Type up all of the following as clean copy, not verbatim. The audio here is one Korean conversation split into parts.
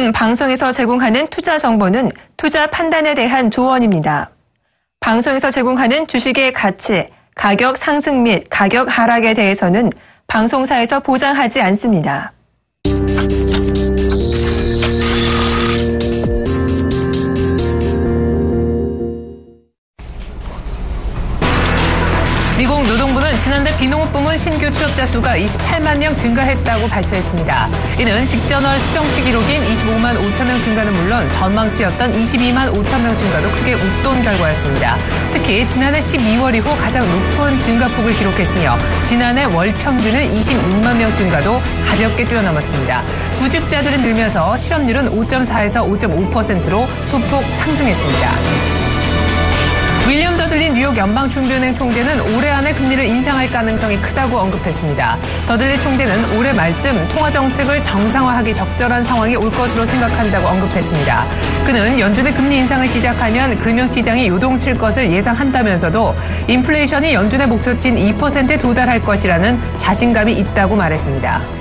지금 방송에서 제공하는 투자 정보는 투자 판단에 대한 조언입니다. 방송에서 제공하는 주식의 가치, 가격 상승 및 가격 하락에 대해서는 방송사에서 보장하지 않습니다. 미국 노동부는 지난달 비농업 부문 신규 취업자 수가 28만 명 증가했다고 발표했습니다. 이는 직전월 수정치 기록인 25만 5천 명 증가는 물론 전망치였던 22만 5천 명 증가도 크게 웃돈 결과였습니다. 특히 지난해 12월 이후 가장 높은 증가폭을 기록했으며 지난해 월 평균은 26만 명 증가도 가볍게 뛰어넘었습니다. 구직자들은 늘면서 실업률은 5.4에서 5.5%로 소폭 상승했습니다. 윌리엄 더들리 뉴욕 연방준비은행 총재는 올해 안에 금리를 인상할 가능성이 크다고 언급했습니다. 더들리 총재는 올해 말쯤 통화정책을 정상화하기 적절한 상황이 올 것으로 생각한다고 언급했습니다. 그는 연준의 금리 인상을 시작하면 금융시장이 요동칠 것을 예상한다면서도 인플레이션이 연준의 목표치인 2%에 도달할 것이라는 자신감이 있다고 말했습니다.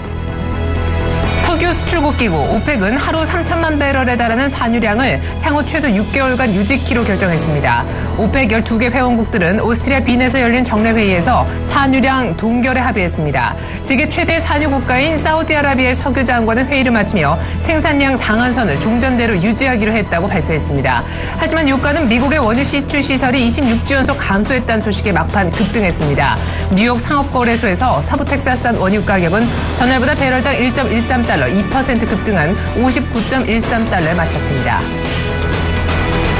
석유 수출국 기구 오펙은 하루 3천만 배럴에 달하는 산유량을 향후 최소 6개월간 유지키로 결정했습니다. 오펙 12개 회원국들은 오스트리아 빈에서 열린 정례회의에서 산유량 동결에 합의했습니다. 세계 최대 산유 국가인 사우디아라비아의 석유 장관은 회의를 마치며 생산량 상한선을 종전대로 유지하기로 했다고 발표했습니다. 하지만 유가는 미국의 원유 시추 시설이 26주 연속 감소했다는 소식에 막판 급등했습니다. 뉴욕 상업거래소에서 서부 텍사스산 원유 가격은 전날보다 배럴당 1.13달러 2% 급등한 59.13달러에 마쳤습니다.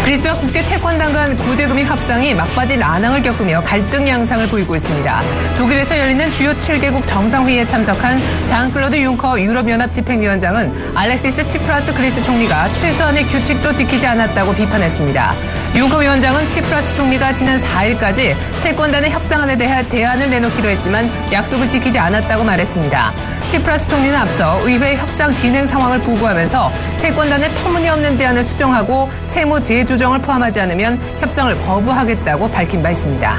그리스와 국제채권단 간 구제금리 협상이 막바지 난항을 겪으며 갈등 양상을 보이고 있습니다. 독일에서 열리는 주요 7개국 정상회의에 참석한 장클로드 융커 유럽연합 집행위원장은 알렉시스 치프라스 그리스 총리가 최소한의 규칙도 지키지 않았다고 비판했습니다. 융커 위원장은 치프라스 총리가 지난 4일까지 채권단의 협상안에 대해 대안을 내놓기로 했지만 약속을 지키지 않았다고 말했습니다. 치프라스 총리는 앞서 의회 협상 진행 상황을 보고하면서 채권단의 터무니없는 제안을 수정하고 채무 재조정을 포함하지 않으면 협상을 거부하겠다고 밝힌 바 있습니다.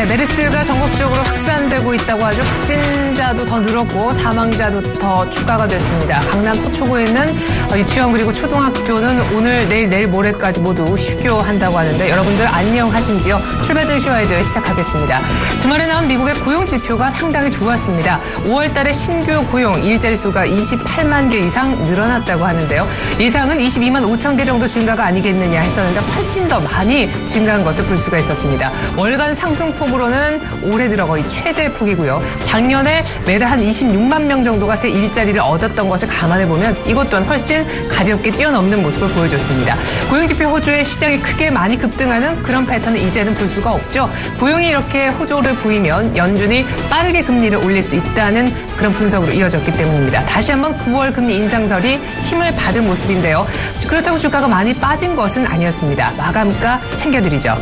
메르스가 전국적으로 확산되고 있다고 하죠. 확진자도 더 늘었고 사망자도 더 추가가 됐습니다. 강남 서초구에 있는 유치원 그리고 초등학교는 오늘 내일 모레까지 모두 휴교한다고 하는데 여러분들 안녕하신지요? 출발 증시 와이드 시작하겠습니다. 주말에 나온 미국의 고용 지표가 상당히 좋았습니다. 5월 달에 신규 고용 일자리 수가 28만 개 이상 늘어났다고 하는데요. 예상은 22만 5천 개 정도 증가가 아니겠느냐 했었는데 훨씬 더 많이 증가한 것을 볼 수가 있었습니다. 월간 상승폭으로는 올해 들어 거의 최대 폭이고요. 작년에 매달 한 26만 명 정도가 새 일자리를 얻었던 것을 감안해보면 이것 또한 훨씬 가볍게 뛰어넘는 모습을 보여줬습니다. 고용지표 호조에 시장이 크게 많이 급등하는 그런 패턴을 이제는 볼 수가 없죠. 고용이 이렇게 호조를 보이면 연준이 빠르게 금리를 올릴 수 있다는 그런 분석으로 이어졌기 때문입니다. 다시 한번 9월 금리 인상설이 힘을 받은 모습인데요. 그렇다고 주가가 많이 빠진 것은 아니었습니다. 마감가 챙겨드리죠.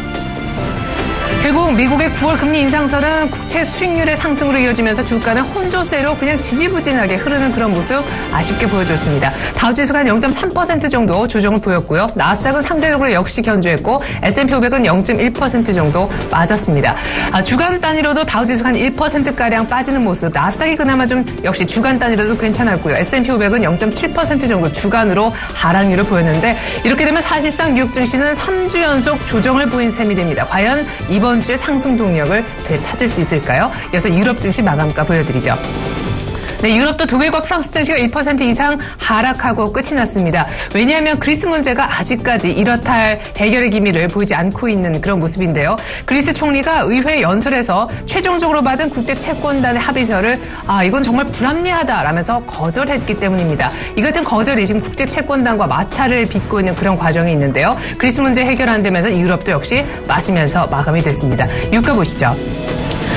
결국 미국의 9월 금리 인상설은 국채 수익률의 상승으로 이어지면서 주가는 혼조세로 그냥 지지부진하게 흐르는 그런 모습 아쉽게 보여줬습니다. 다우지수가 한 0.3% 정도 조정을 보였고요. 나스닥은 상대적으로 역시 견조했고 S&P 500은 0.1% 정도 빠졌습니다. 주간 단위로도 다우지수가 한 1%가량 빠지는 모습, 나스닥이 그나마 좀 역시 주간 단위로도 괜찮았고요. S&P 500은 0.7% 정도 주간으로 하락률을 보였는데 이렇게 되면 사실상 뉴욕 증시는 3주 연속 조정을 보인 셈이 됩니다. 과연 이번 주에 상승 동력을 되찾을 수 있을까요? 이어서 유럽 증시 마감가 보여드리죠. 네, 유럽도 독일과 프랑스 증시가 1% 이상 하락하고 끝이 났습니다. 왜냐하면 그리스 문제가 아직까지 이렇다 할 해결의 기미를 보이지 않고 있는 그런 모습인데요. 그리스 총리가 의회 연설에서 최종적으로 받은 국제채권단의 합의서를 이건 정말 불합리하다라면서 거절했기 때문입니다. 이 같은 거절이 지금 국제채권단과 마찰을 빚고 있는 그런 과정이 있는데요. 그리스 문제 해결 안 되면서 유럽도 역시 빠지면서 마감이 됐습니다. 유가 보시죠.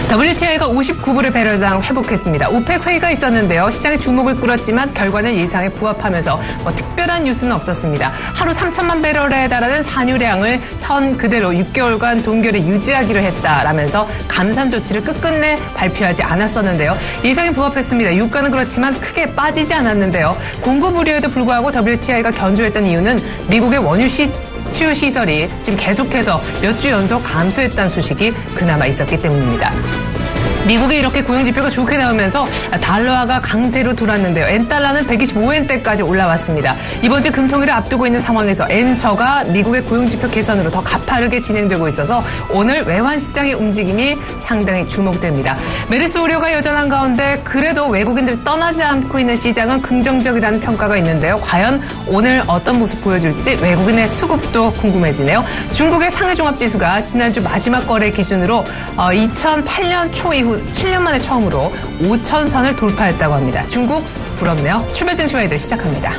WTI가 59불의 배럴당 회복했습니다. 오펙 회의가 있었는데요. 시장이 주목을 끌었지만 결과는 예상에 부합하면서 특별한 뉴스는 없었습니다. 하루 3천만 배럴에 달하는 산유량을 현 그대로 6개월간 동결에 유지하기로 했다라면서 감산 조치를 끝끝내 발표하지 않았었는데요. 예상에 부합했습니다. 유가는 그렇지만 크게 빠지지 않았는데요. 공급 우려에도 불구하고 WTI가 견조했던 이유는 미국의 원유 수출 시설이 지금 계속해서 몇 주 연속 감소했다는 소식이 그나마 있었기 때문입니다. 미국이 이렇게 고용지표가 좋게 나오면서 달러화가 강세로 돌았는데요. N달러는 125엔대까지 올라왔습니다. 이번 주 금통일을 앞두고 있는 상황에서 N처가 미국의 고용지표 개선으로 더 가파르게 진행되고 있어서 오늘 외환시장의 움직임이 상당히 주목됩니다. 메르스 우려가 여전한 가운데 그래도 외국인들이 떠나지 않고 있는 시장은 긍정적이라는 평가가 있는데요. 과연 오늘 어떤 모습 보여줄지 외국인의 수급도 궁금해지네요. 중국의 상해종합지수가 지난주 마지막 거래 기준으로 2008년 초 이후 7년 만에 처음으로 5,000선을 돌파했다고 합니다. 중국 부럽네요. 추별 증시 와이드 시작합니다.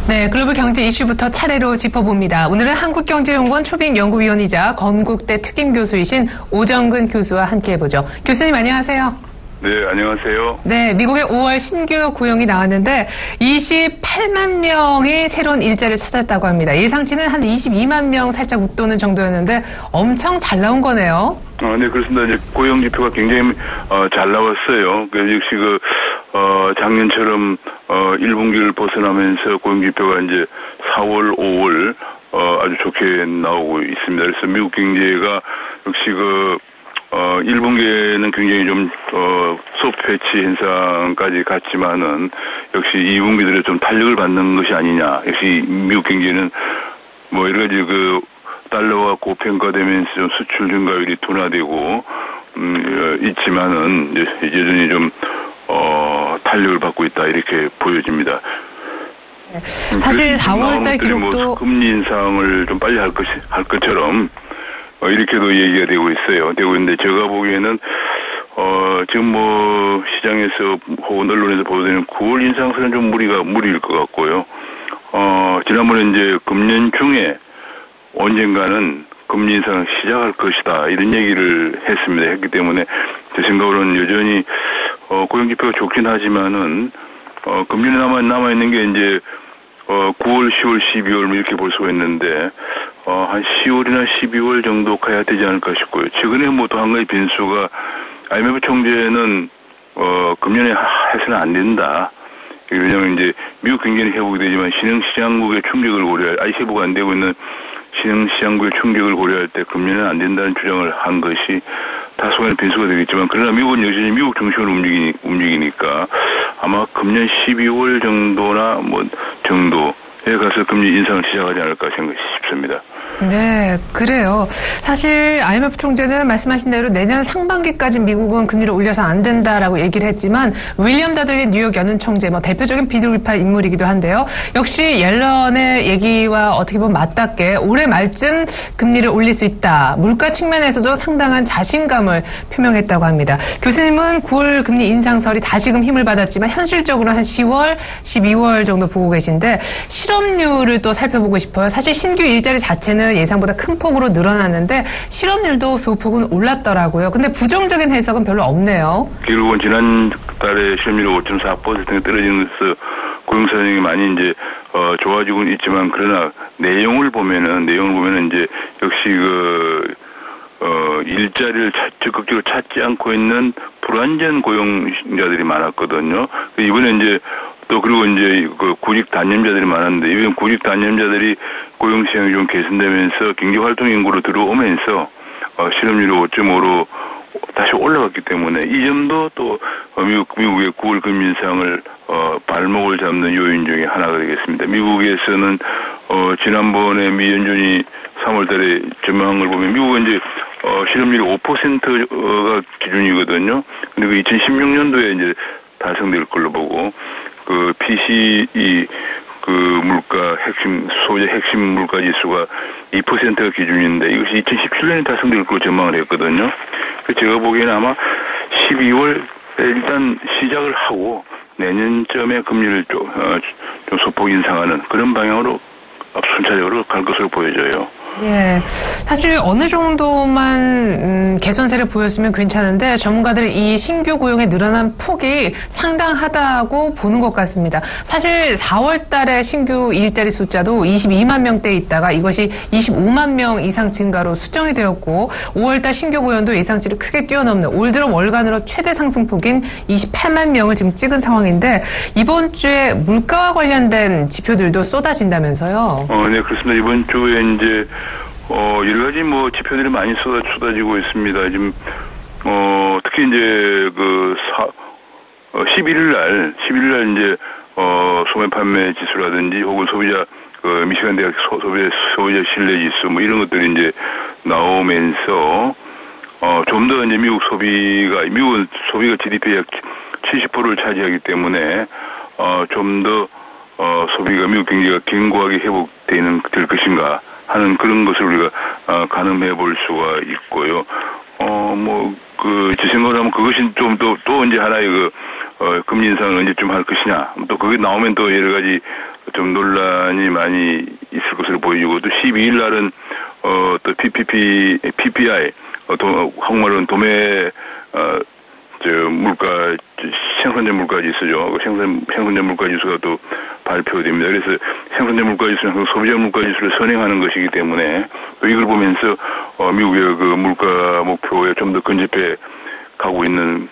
네, 글로벌 경제 이슈부터 차례로 짚어봅니다. 오늘은 한국경제연구원 초빙연구위원이자 건국대 특임교수이신 오정근 교수와 함께해보죠. 교수님 안녕하세요. 네, 안녕하세요. 네, 미국의 5월 신규 고용이 나왔는데 28만 명이 새로운 일자리를 찾았다고 합니다. 예상치는 한 22만 명 살짝 웃도는 정도였는데 엄청 잘 나온 거네요. 네, 그렇습니다. 이제 고용 지표가 굉장히 잘 나왔어요. 역시 작년처럼 1분기를 벗어나면서 고용 지표가 이제 4월, 5월 아주 좋게 나오고 있습니다. 그래서 미국 경제가 역시 1분기에는 굉장히 좀 소프트 패치 현상까지 갔지만은 역시 2분기들에 좀 탄력을 받는 것이 아니냐. 역시 미국 경제는 여러 가지 달러가 고평가되면서 좀 수출 증가율이 둔화되고 있지만은 여전히 좀 탄력을 받고 있다 이렇게 보여집니다. 네. 사실 4월달 기록도 금리 인상을 좀 빨리 할 것처럼 이렇게도 얘기가 되고 있는데 제가 보기에는 지금 시장에서 혹은 언론에서 보도되는 9월 인상세는 좀 무리일 것 같고요. 지난번에 이제 금년 중에 언젠가는 금리 인상을 시작할 것이다 이런 얘기를 했기 때문에 제 생각으로는 여전히 고용지표가 좋긴 하지만은 금년에 남아 있는 게 이제 9월, 10월, 12월 이렇게 볼 수가 있는데 한 10월이나 12월 정도 가야 되지 않을까 싶고요. 최근에 또 한 가지 변수가 IMF 총재는 금년에 해서는 안 된다. 왜냐하면 이제 미국 경제는 회복이 되지만 신흥시장국의 충격을 회복이 안 되고 있는 신흥시장국의 충격을 고려할 때 금년은 안 된다는 주장을 한 것이 다소간의 변수가 되겠지만 그러나 미국은 여전히 미국 중심으로 움직이니까 아마 금년 12월 정도나 정도에 가서 금리 인상을 시작하지 않을까 싶습니다. 네, 그래요. 사실 IMF 총재는 말씀하신 대로 내년 상반기까지 미국은 금리를 올려서 안 된다라고 얘기를 했지만 윌리엄 다들리 뉴욕 연은 총재 대표적인 비둘기파 인물이기도 한데요. 역시 옐런의 얘기와 어떻게 보면 맞닿게 올해 말쯤 금리를 올릴 수 있다. 물가 측면에서도 상당한 자신감을 표명했다고 합니다. 교수님은 9월 금리 인상설이 다시금 힘을 받았지만 현실적으로 한 10월, 12월 정도 보고 계신데 실업률을 또 살펴보고 싶어요. 사실 신규 일자리 자체는 예상보다 큰 폭으로 늘어났는데 실업률도 소폭은 올랐더라고요. 근데 부정적인 해석은 별로 없네요. 결국은 지난달에 실업률이 5.4%가 떨어지면서 고용사정이 많이 이제 좋아지고는 있지만 그러나 내용을 보면은 이제 역시 일자리를 적극적으로 찾지 않고 있는 불완전 고용자들이 많았거든요. 이번에 이제 또 그리고 이제 구직 단념자들이 많았는데 이번 구직 단념자들이 고용 시장이 좀 개선되면서 경제 활동 인구로 들어오면서 실업률이 5.5로 다시 올라갔기 때문에 이 점도 또 미국의 9월 금리 인상을 발목을 잡는 요인 중에 하나가 되겠습니다. 미국에서는 지난번에 미 연준이 3월달에 전망한 걸 보면 미국은 이제 실업률이 5%가 기준이거든요. 근데 그 2016년도에 이제 달성될 걸로 보고 그 PCE 그 물가 소재 핵심 물가 지수가 2%가 기준인데 이것이 2017년에 달성될 걸로 전망을 했거든요. 그래서 제가 보기에는 아마 12월에 일단 시작을 하고 내년쯤에 금리를 좀 소폭 인상하는 그런 방향으로 순차적으로 갈 것으로 보여져요. 예, 사실 어느 정도만 개선세를 보였으면 괜찮은데 전문가들은 이 신규 고용의 늘어난 폭이 상당하다고 보는 것 같습니다. 사실 4월 달에 신규 일자리 숫자도 22만 명대에 있다가 이것이 25만 명 이상 증가로 수정이 되었고 5월 달 신규 고용도 예상치를 크게 뛰어넘는 올 들어 월간으로 최대 상승폭인 28만 명을 지금 찍은 상황인데 이번 주에 물가와 관련된 지표들도 쏟아진다면서요? 네, 그렇습니다. 이번 주에 이제 여러 가지 지표들이 많이 쏟아지고 있습니다. 지금 특히 이제 11일 날 이제 소매 판매 지수라든지 혹은 소비자 미시간 대학 소비자 신뢰 지수 이런 것들이 이제 나오면서 좀 더 이제 미국은 소비가 GDP의 약 70%를 차지하기 때문에 좀 더 소비가 미국 경제가 견고하게 회복될 것인가 하는 그런 것을 우리가 가늠해 볼 수가 있고요. 제 생각으로 하면 그것이 좀 또 이제 하나의 금리 인상을 언제쯤 할 것이냐. 또 그게 나오면 또 여러 가지 좀 논란이 많이 있을 것으로 보이고 또 12일 날은 또 PPI 한국말로는 도매 생산자 물가 지수죠. 생산자 물가 지수가 또 발표됩니다. 그래서 생산자 물가 지수는 소비자 물가 지수를 선행하는 것이기 때문에 또 이걸 보면서 미국의 그 물가 목표에 좀 더 근접해 가고 있는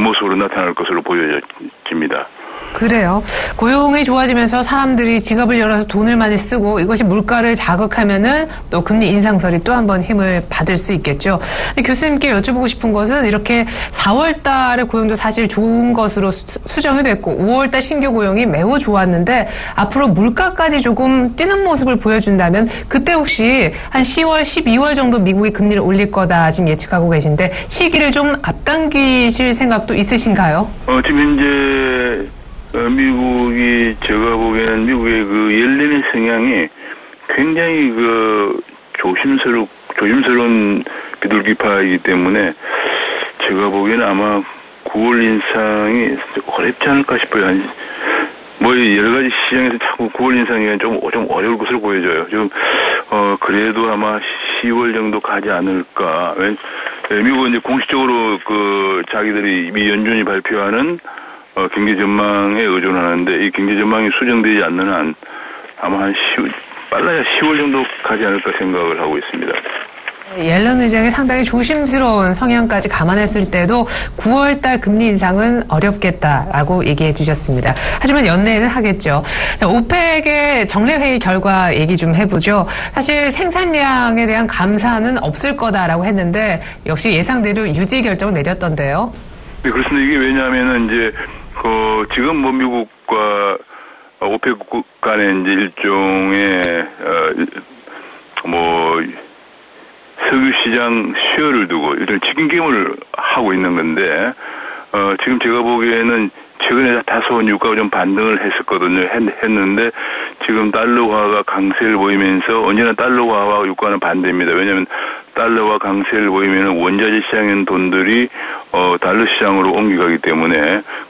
모습으로 나타날 것으로 보여집니다. 그래요. 고용이 좋아지면서 사람들이 지갑을 열어서 돈을 많이 쓰고 이것이 물가를 자극하면은 또 금리 인상설이 또 한 번 힘을 받을 수 있겠죠. 교수님께 여쭤보고 싶은 것은 이렇게 4월 달의 고용도 사실 좋은 것으로 수정이 됐고 5월 달 신규 고용이 매우 좋았는데 앞으로 물가까지 조금 뛰는 모습을 보여준다면 그때 혹시 한 10월, 12월 정도 미국이 금리를 올릴 거다 지금 예측하고 계신데 시기를 좀 앞당기실 생각도 있으신가요? 지금 이제 미국이 제가 보기에는 미국의 그 열린의 성향이 굉장히 조심스러운 비둘기파이기 때문에 제가 보기에는 아마 9월 인상이 어렵지 않을까 싶어요. 여러 가지 시장에서 자꾸 9월 인상이 좀 어려울 것으로 보여져요. 지금 그래도 아마 10월 정도 가지 않을까. 미국은 이제 공식적으로 자기들이 미 연준이 발표하는 경제 전망에 의존하는데 이 경제 전망이 수정되지 않는 한 아마 빨라야 10월 정도 가지 않을까 생각을 하고 있습니다. 옐런 의장이 상당히 조심스러운 성향까지 감안했을 때도 9월 달 금리 인상은 어렵겠다라고 얘기해 주셨습니다. 하지만 연내에는 하겠죠. 오펙의 정례회의 결과 얘기 좀 해보죠. 사실 생산량에 대한 감사는 없을 거다라고 했는데 역시 예상대로 유지 결정을 내렸던데요. 네, 그렇습니다. 이게 왜냐하면은 이제 지금 미국과 오펙 간의 이제 일종의 석유 시장 수요를 두고 이런 치킨 게임을 하고 있는 건데 지금 제가 보기에는 최근에 다소 유가가 좀 반등을 했는데 지금 달러화가 강세를 보이면서 언제나 달러화와 유가는 반대입니다. 왜냐하면 달러화 강세를 보이면 원자재 시장에 있는 돈들이 달러 시장으로 옮겨가기 때문에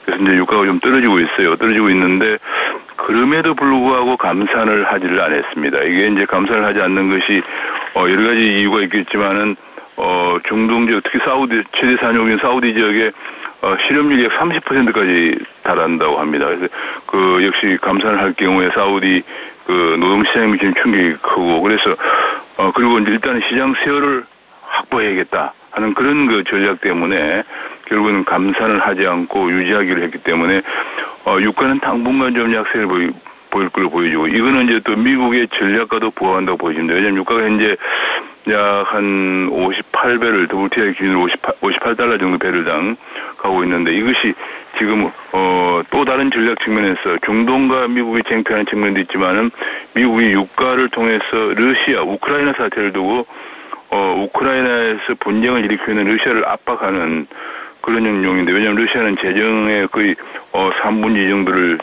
그래서 이제 유가가 좀 떨어지고 있어요. 떨어지고 있는데 그럼에도 불구하고 감산을 하지를 않았습니다. 이게 이제 감산을 하지 않는 것이 여러 가지 이유가 있겠지만은 중동 지역 특히 최대 산유국인 사우디 지역에 실업률이 약 30%까지 달한다고 합니다. 그래서 역시 감산을 할 경우에 사우디 노동시장에 미치는 충격이 크고 그래서 그리고 이제 일단 시장 수요를 확보해야겠다 하는 그런 전략 때문에 결국은 감산을 하지 않고 유지하기로 했기 때문에 유가는 당분간 좀 약세를 보일 걸로 보여지고 이거는 이제 또 미국의 전략과도 부합한다고 보여집니다. 왜냐하면 유가가 현재 약 한 58배를 WTI 기준으로 58달러 정도 배럴당 가고 있는데 이것이 지금 또 다른 전략 측면에서 중동과 미국이 쟁취하는 측면도 있지만은 미국이 유가를 통해서 러시아, 우크라이나 사태를 두고 우크라이나에서 분쟁을 일으키는 러시아를 압박하는 그런 영역인데, 왜냐하면 러시아는 재정의 거의 3분의 2 정도를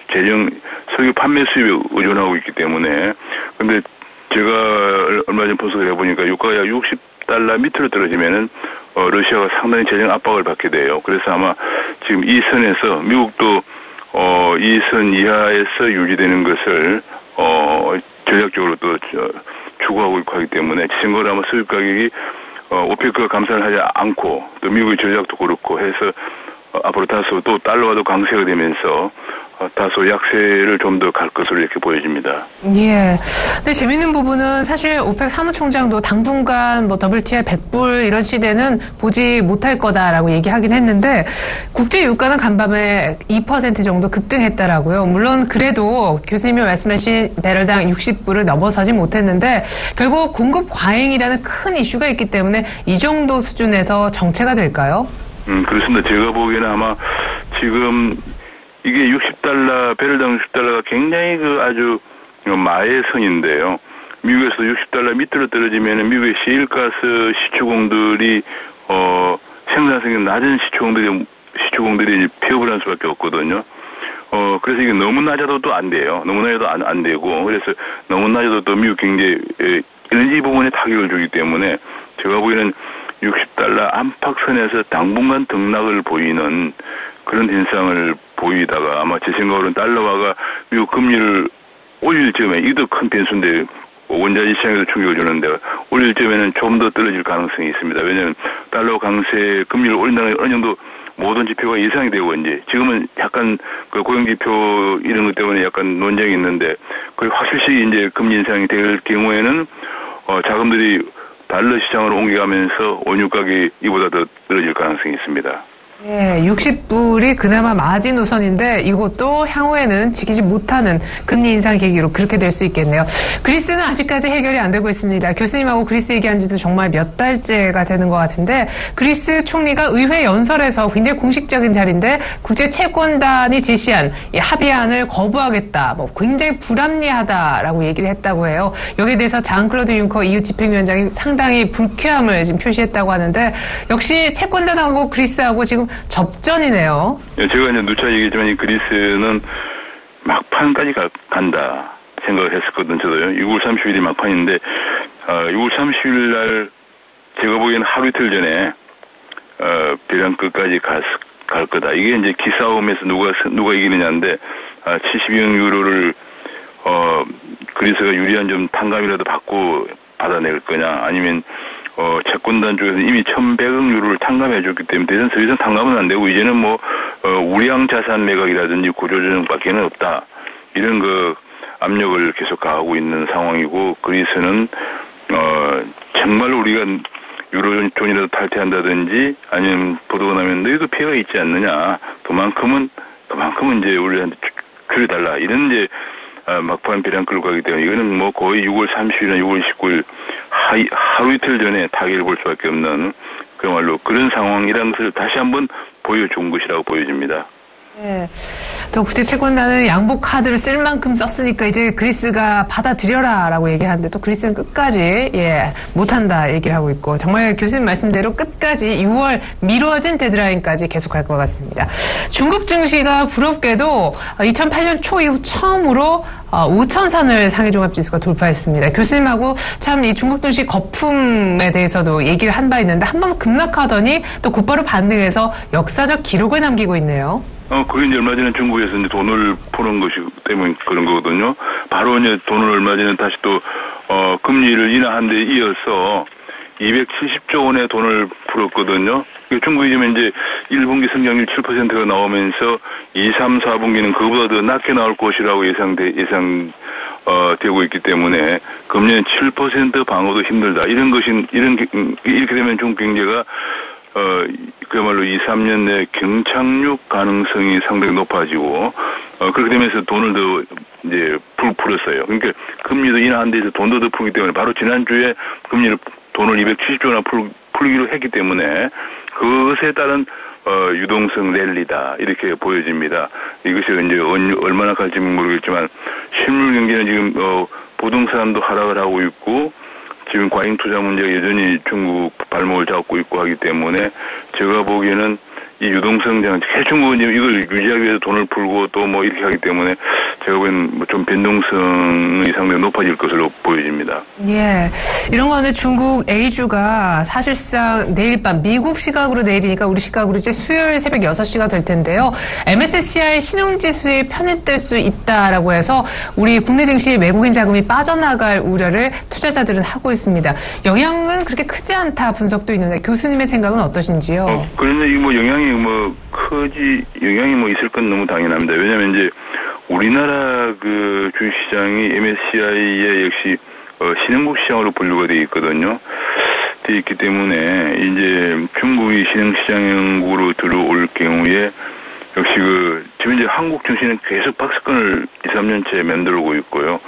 석유 판매 수입에 의존하고 있기 때문에. 근데 제가 얼마 전 분석을 해보니까 유가가 약 $60 밑으로 떨어지면은 러시아가 상당히 재정 압박을 받게 돼요. 그래서 아마 지금 이 선에서 미국도 이 선 이하에서 유지되는 것을 전략적으로 또 추구하고 있고 하기 때문에 지금껏 아마 수입 가격이 오페크가 감산을 하지 않고 또 미국의 전략도 그렇고 해서 앞으로 다소 또 달러와도 강세가 되면서 다소 약세를 좀 더 갈 것으로 이렇게 보여집니다. 예. 근데 재밌는 부분은 사실 오펙 사무총장도 당분간 뭐 WTI 100불 이런 시대는 보지 못할 거다라고 얘기하긴 했는데 국제 유가는 간밤에 2% 정도 급등했다라고요. 물론 그래도 교수님이 말씀하신 배럴당 60불을 넘어서지 못했는데 결국 공급 과잉이라는 큰 이슈가 있기 때문에 이 정도 수준에서 정체가 될까요? 그렇습니다. 제가 보기에는 아마 지금 이게 배럴당 $60가 굉장히 아주 마의 선인데요. 미국에서 $60 밑으로 떨어지면은 미국의 시일가스 시추공들이 생산성이 낮은 시추공들이 폐업을 할 수밖에 없거든요. 그래서 이게 너무 낮아도 또 안 돼요. 너무 낮아도 안 되고, 그래서 너무 낮아도 또 미국 경제 에너지 부분에 타격을 주기 때문에 제가 보기에는 $60 안팎선에서 당분간 등락을 보이는 그런 현상을 보이다가 아마 제 생각으로는 달러화가 미국 금리를 올릴 점에 이것도 큰 변수인데 원자재 시장에도 충격을 주는데 올릴 점에는 좀 더 떨어질 가능성이 있습니다. 왜냐하면 달러 강세 금리를 올린다는 어느 정도 모든 지표가 예상이 되고 이제 지금은 약간 그 고용지표 이런 것 때문에 약간 논쟁이 있는데 거의 확실시 이제 금리 인상이 될 경우에는 자금들이 달러 시장으로 옮겨가면서 원유 가격이 이보다 더 떨어질 가능성이 있습니다. 예, 60불이 그나마 마진 우선인데 이것도 향후에는 지키지 못하는 금리 인상 계기로 그렇게 될 수 있겠네요. 그리스는 아직까지 해결이 안 되고 있습니다. 교수님하고 그리스 얘기한 지도 정말 몇 달째가 되는 것 같은데 그리스 총리가 의회 연설에서 굉장히 공식적인 자리인데 국제채권단이 제시한 이 합의안을 거부하겠다, 굉장히 불합리하다라고 얘기를 했다고 해요. 여기에 대해서 장 클로드 융커 EU 집행위원장이 상당히 불쾌함을 지금 표시했다고 하는데 역시 채권단하고 그리스하고 지금 접전이네요. 제가 이제 누차 얘기했지만 이 그리스는 막판까지 간다 생각을 했었거든요. 저도요. 6월 30일이 막판인데 6월 30일 날 제가 보기에는 하루 이틀 전에 벼랑 끝까지 갈 거다. 이게 이제 기싸움에서 누가 이기느냐인데 72억 유로를 그리스가 유리한 좀 탕감이라도 받아낼 거냐, 아니면 채권단 쪽에서 이미 1,100억 유로를 탕감해 줬기 때문에 더 이상 탕감은 안 되고 이제는 우량 자산 매각이라든지 구조조정밖에는 없다. 이런 압력을 계속 가하고 있는 상황이고 그리스는 정말로 우리가 유로존이라도 탈퇴한다든지 아니면 보도가 나면 너희도 피해가 있지 않느냐. 그만큼은 이제 우리한테 줄여달라. 이런 이제 막판 배량 끌고 가기 때문에 이거는 거의 6월 30일이나 6월 19일 하루 이틀 전에 타격을 볼 수밖에 없는 그야말로 그런 상황이라는 것을 다시 한번 보여준 것이라고 보여집니다. 네. 또 국제채권단은 양복 카드를 쓸 만큼 썼으니까 이제 그리스가 받아들여라라고 얘기하는데 또 그리스는 끝까지 못한다 얘기를 하고 있고 정말 교수님 말씀대로 끝까지 6월 미뤄진 데드라인까지 계속할 것 같습니다. 중국 증시가 부럽게도 2008년 초 이후 처음으로 5,000선을 상해종합지수가 돌파했습니다. 교수님하고 참 이 중국 증시 거품에 대해서도 얘기를 한 바 있는데 한 번 급락하더니 또 곧바로 반등해서 역사적 기록을 남기고 있네요. 그게 이제 얼마 전에 중국에서 이제 돈을 푸는 것이 때문에 그런 거거든요. 바로 이제 돈을 얼마 전에 다시 또, 금리를 인하한 데 이어서 270조 원의 돈을 풀었거든요. 중국이 지금 이제 1분기 성장률 7%가 나오면서 2, 3, 4분기는 그보다 더 낮게 나올 것이라고 되고 있기 때문에 금년에 7% 방어도 힘들다. 이렇게 되면 중국 경제가 그야말로 2, 3년 내 경착륙 가능성이 상당히 높아지고, 그렇게 되면서 돈을 더 이제 풀었어요. 그러니까 금리도 인하한 데서 돈도 더 풀기 때문에 바로 지난주에 돈을 270조 원이나 풀기로 했기 때문에 그것에 따른 유동성 랠리다 이렇게 보여집니다. 이것이 이제 얼마나 갈지 모르겠지만 실물 경제는 지금 부동산도 하락을 하고 있고 지금 과잉 투자 문제가 여전히 중국 발목을 잡고 있고 하기 때문에 제가 보기에는 이 유동성 장치, 중국은 지금 이걸 유지하기 위해서 돈을 풀고 또 뭐 이렇게 하기 때문에 제가 보기에는 뭐 좀 변동성이 상당히 높아질 것으로 보여집니다. 예. 이런 가운데 중국 A주가 사실상 내일 밤 미국 시각으로 내일이니까 우리 시각으로 이제 수요일 새벽 6시가 될 텐데요. MSCI 신흥지수에 편입될 수 있다라고 해서 우리 국내 증시에 외국인 자금이 빠져나갈 우려를 투자자들은 하고 있습니다. 영향은 그렇게 크지 않다 분석도 있는데 교수님의 생각은 어떠신지요? 그런데 이 뭐 영향이 있을 건 너무 당연합니다. 왜냐하면 이제 우리나라 그 주식시장이 MSCI에 역시 신흥국 시장으로 분류가 되어 있거든요. 되어 있기 때문에 이제 중국이 신흥시장으로 들어올 경우에 역시 지금 이제 한국 증시는 계속 박스권을 2, 3년째 만들고 있고요.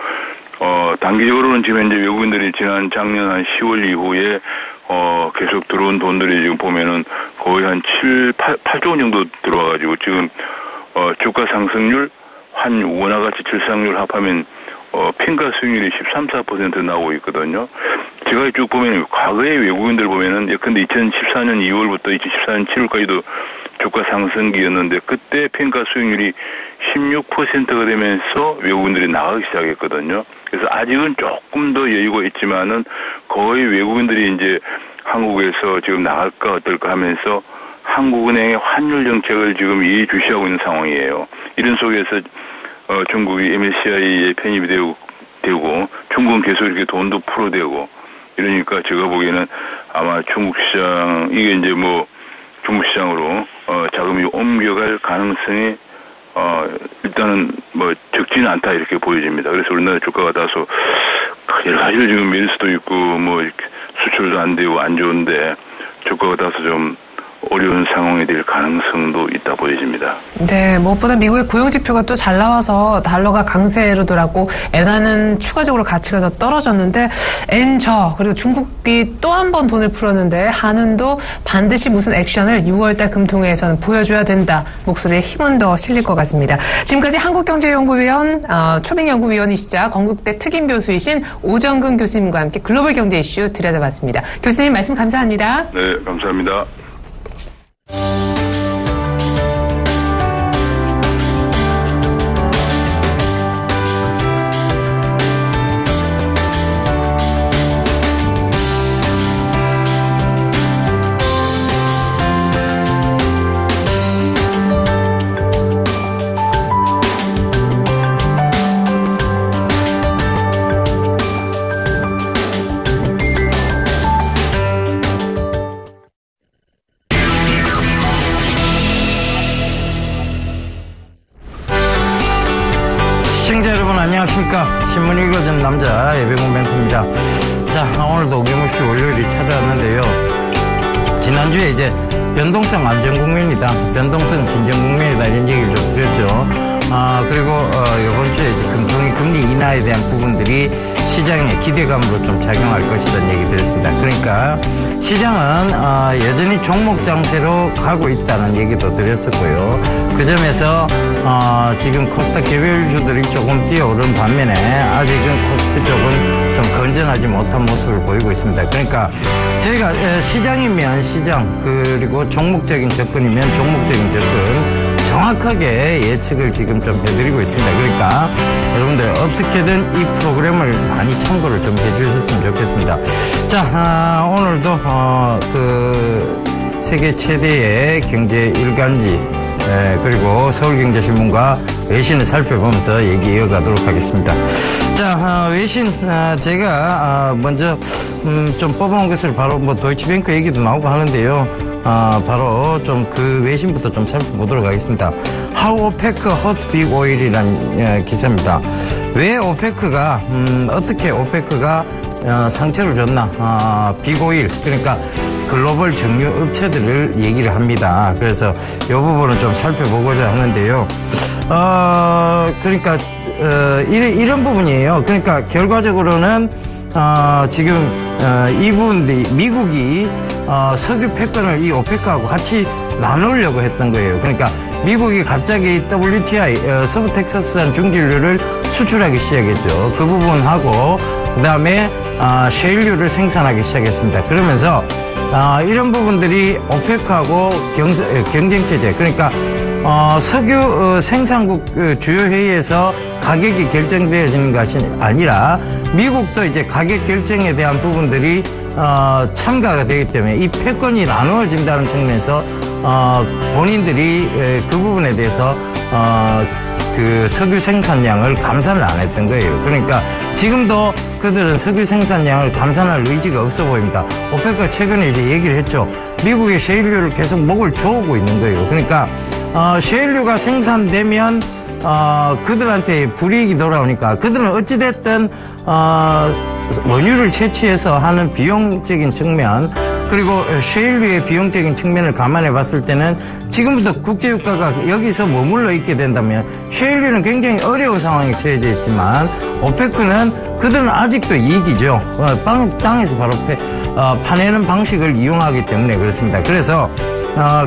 단기적으로는 지금 이제 외국인들이 지난 작년 한 10월 이후에 계속 들어온 돈들이 지금 보면은 거의 한 8조 원 정도 들어와가지고 지금, 주가 상승률, 한 원화가치 질상률 합하면, 평가 수익률이 13, 14% 나오고 있거든요. 제가 쭉 보면, 과거의 외국인들 보면은, 예컨대 2014년 2월부터 2014년 7월까지도 주가 상승기였는데, 그때 평가 수익률이 16%가 되면서 외국인들이 나가기 시작했거든요. 그래서 아직은 조금 더 여유가 있지만은 거의 외국인들이 이제 한국에서 지금 나갈까 어떨까 하면서 한국은행의 환율 정책을 지금 예의주시하고 있는 상황이에요. 이런 속에서 중국이 MSCI에 편입이 되고 중국은 계속 이렇게 돈도 풀어대고 이러니까 제가 보기에는 아마 중국 시장 이게 이제 뭐 중국 시장으로 자금이 옮겨갈 가능성이 일단은 뭐 적지는 않다 이렇게 보여집니다. 그래서 우리나라 주가가 다소 여러 가지로 지금 밀 수도 있고 뭐 수출도 안 되고 안 좋은데 주가가 다소 좀 어려운 상황이 될 가능성도 있다 보여집니다. 네, 무엇보다 미국의 고용지표가 또 잘 나와서 달러가 강세로 돌았고 엔화는 추가적으로 가치가 더 떨어졌는데 엔저 그리고 중국이 또 한 번 돈을 풀었는데 한은도 반드시 무슨 액션을 6월달 금통위에서는 보여줘야 된다. 목소리에 힘은 더 실릴 것 같습니다. 지금까지 한국경제연구위원 초빙연구위원이시자 건국대 특임교수이신 오정근 교수님과 함께 글로벌 경제 이슈 들여다봤습니다. 교수님 말씀 감사합니다. 네, 감사합니다. 시청자 여러분 안녕하십니까. 신문 읽어주는 남자 예배공 멘토입니다. 자, 오늘도 어김없이 월요일이 찾아왔는데요. 지난주에 이제 변동성 안전국면이다, 변동성 긴장국면이다 이런 얘기를 좀 드렸죠. 그리고 이번 주에 이제 금리 인하에 대한 부분들이 시장의 기대감으로 좀 작용할 것이라는 얘기 드렸습니다. 그러니까 시장은 여전히 종목 장세로 가고 있다는 얘기도 드렸었고요. 그 점에서 지금 코스닥 개별주들이 조금 뛰어오른 반면에 아직은 코스피 쪽은 좀 건전하지 못한 모습을 보이고 있습니다. 그러니까 저희가 시장이면 시장 그리고 종목적인 접근이면 종목적인 접근 정확하게 예측을 지금 좀 해드리고 있습니다. 그러니까 여러분들 어떻게든 이 프로그램을 많이 참고를 좀 해주셨으면 좋겠습니다. 자, 오늘도 그 세계 최대의 경제 일간지 그리고 서울경제신문과 외신을 살펴보면서 얘기 이어가도록 하겠습니다. 자, 외신 제가 먼저 좀 뽑아온 것을 바로 뭐 도이치뱅크 얘기도 나오고 하는데요. 바로 좀 그 외신부터 좀 살펴보도록 하겠습니다. How OPEC Hurt Big Oil이라는 기사입니다. 왜 오페크가 어떻게 오페크가 상처를 줬나? 빅오일 그러니까 글로벌 정유 업체들을 얘기를 합니다. 그래서 이 부분을 좀 살펴보고자 하는데요. 그러니까 이런 부분이에요. 그러니까 결과적으로는 지금 이 부분들이 미국이 석유 패권을 이 오페크하고 같이 나누려고 했던 거예요. 그러니까 미국이 갑자기 WTI 서부 텍사스산 중진류를 수출하기 시작했죠. 그 부분하고 그다음에 셰일유를 생산하기 시작했습니다. 그러면서 이런 부분들이 오페크하고 경쟁체제, 그러니까 석유 생산국 주요 회의에서 가격이 결정되어지는 것이 아니라 미국도 이제 가격 결정에 대한 부분들이 참가가 되기 때문에 이 패권이 나누어진다는 측면에서 본인들이 그 부분에 대해서 그 석유 생산량을 감산을 안 했던 거예요. 그러니까 지금도 그들은 석유 생산량을 감산할 의지가 없어 보입니다. 오페크가 최근에 이제 얘기를 했죠. 미국의 셰일유를 계속 목을 조우고 있는 거예요. 그러니까 셰일유가 생산되면 그들한테 불이익이 돌아오니까 그들은 어찌됐든 원유를 채취해서 하는 비용적인 측면, 그리고 셰일유의 비용적인 측면을 감안해 봤을 때는 지금부터 국제유가가 여기서 머물러 있게 된다면 셰일유는 굉장히 어려운 상황에 처해져 있지만 오페크는 그들은 아직도 이익이죠. 땅에서 바로 파내는 방식을 이용하기 때문에 그렇습니다. 그래서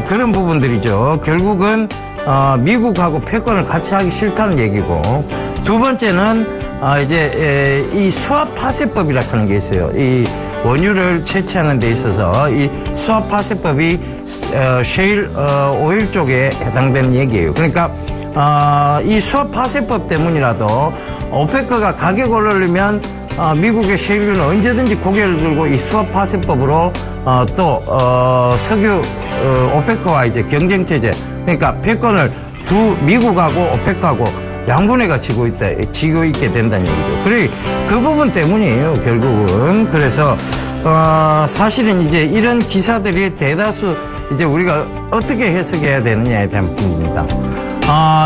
그런 부분들이죠. 결국은 미국하고 패권을 같이 하기 싫다는 얘기고, 두 번째는 이제 이 수압 파쇄법이라고 하는 게 있어요. 이 원유를 채취하는 데 있어서 이 수압 파쇄법이 셰일 오일 쪽에 해당되는 얘기예요. 그러니까 이 수압 파쇄법 때문이라도 오페크가 가격 올리면 미국의 셰일유는 언제든지 고개를 들고 이 수압 파쇄법으로 또 석유 오페크와 이제 경쟁 체제, 그러니까 패권을 미국하고 오페크하고 양분해가 지고 있게 된다는 얘기죠. 그래, 그 부분 때문이에요, 결국은. 그래서, 사실은 이제 이런 기사들이 대다수 이제 우리가 어떻게 해석해야 되느냐에 대한 부분입니다.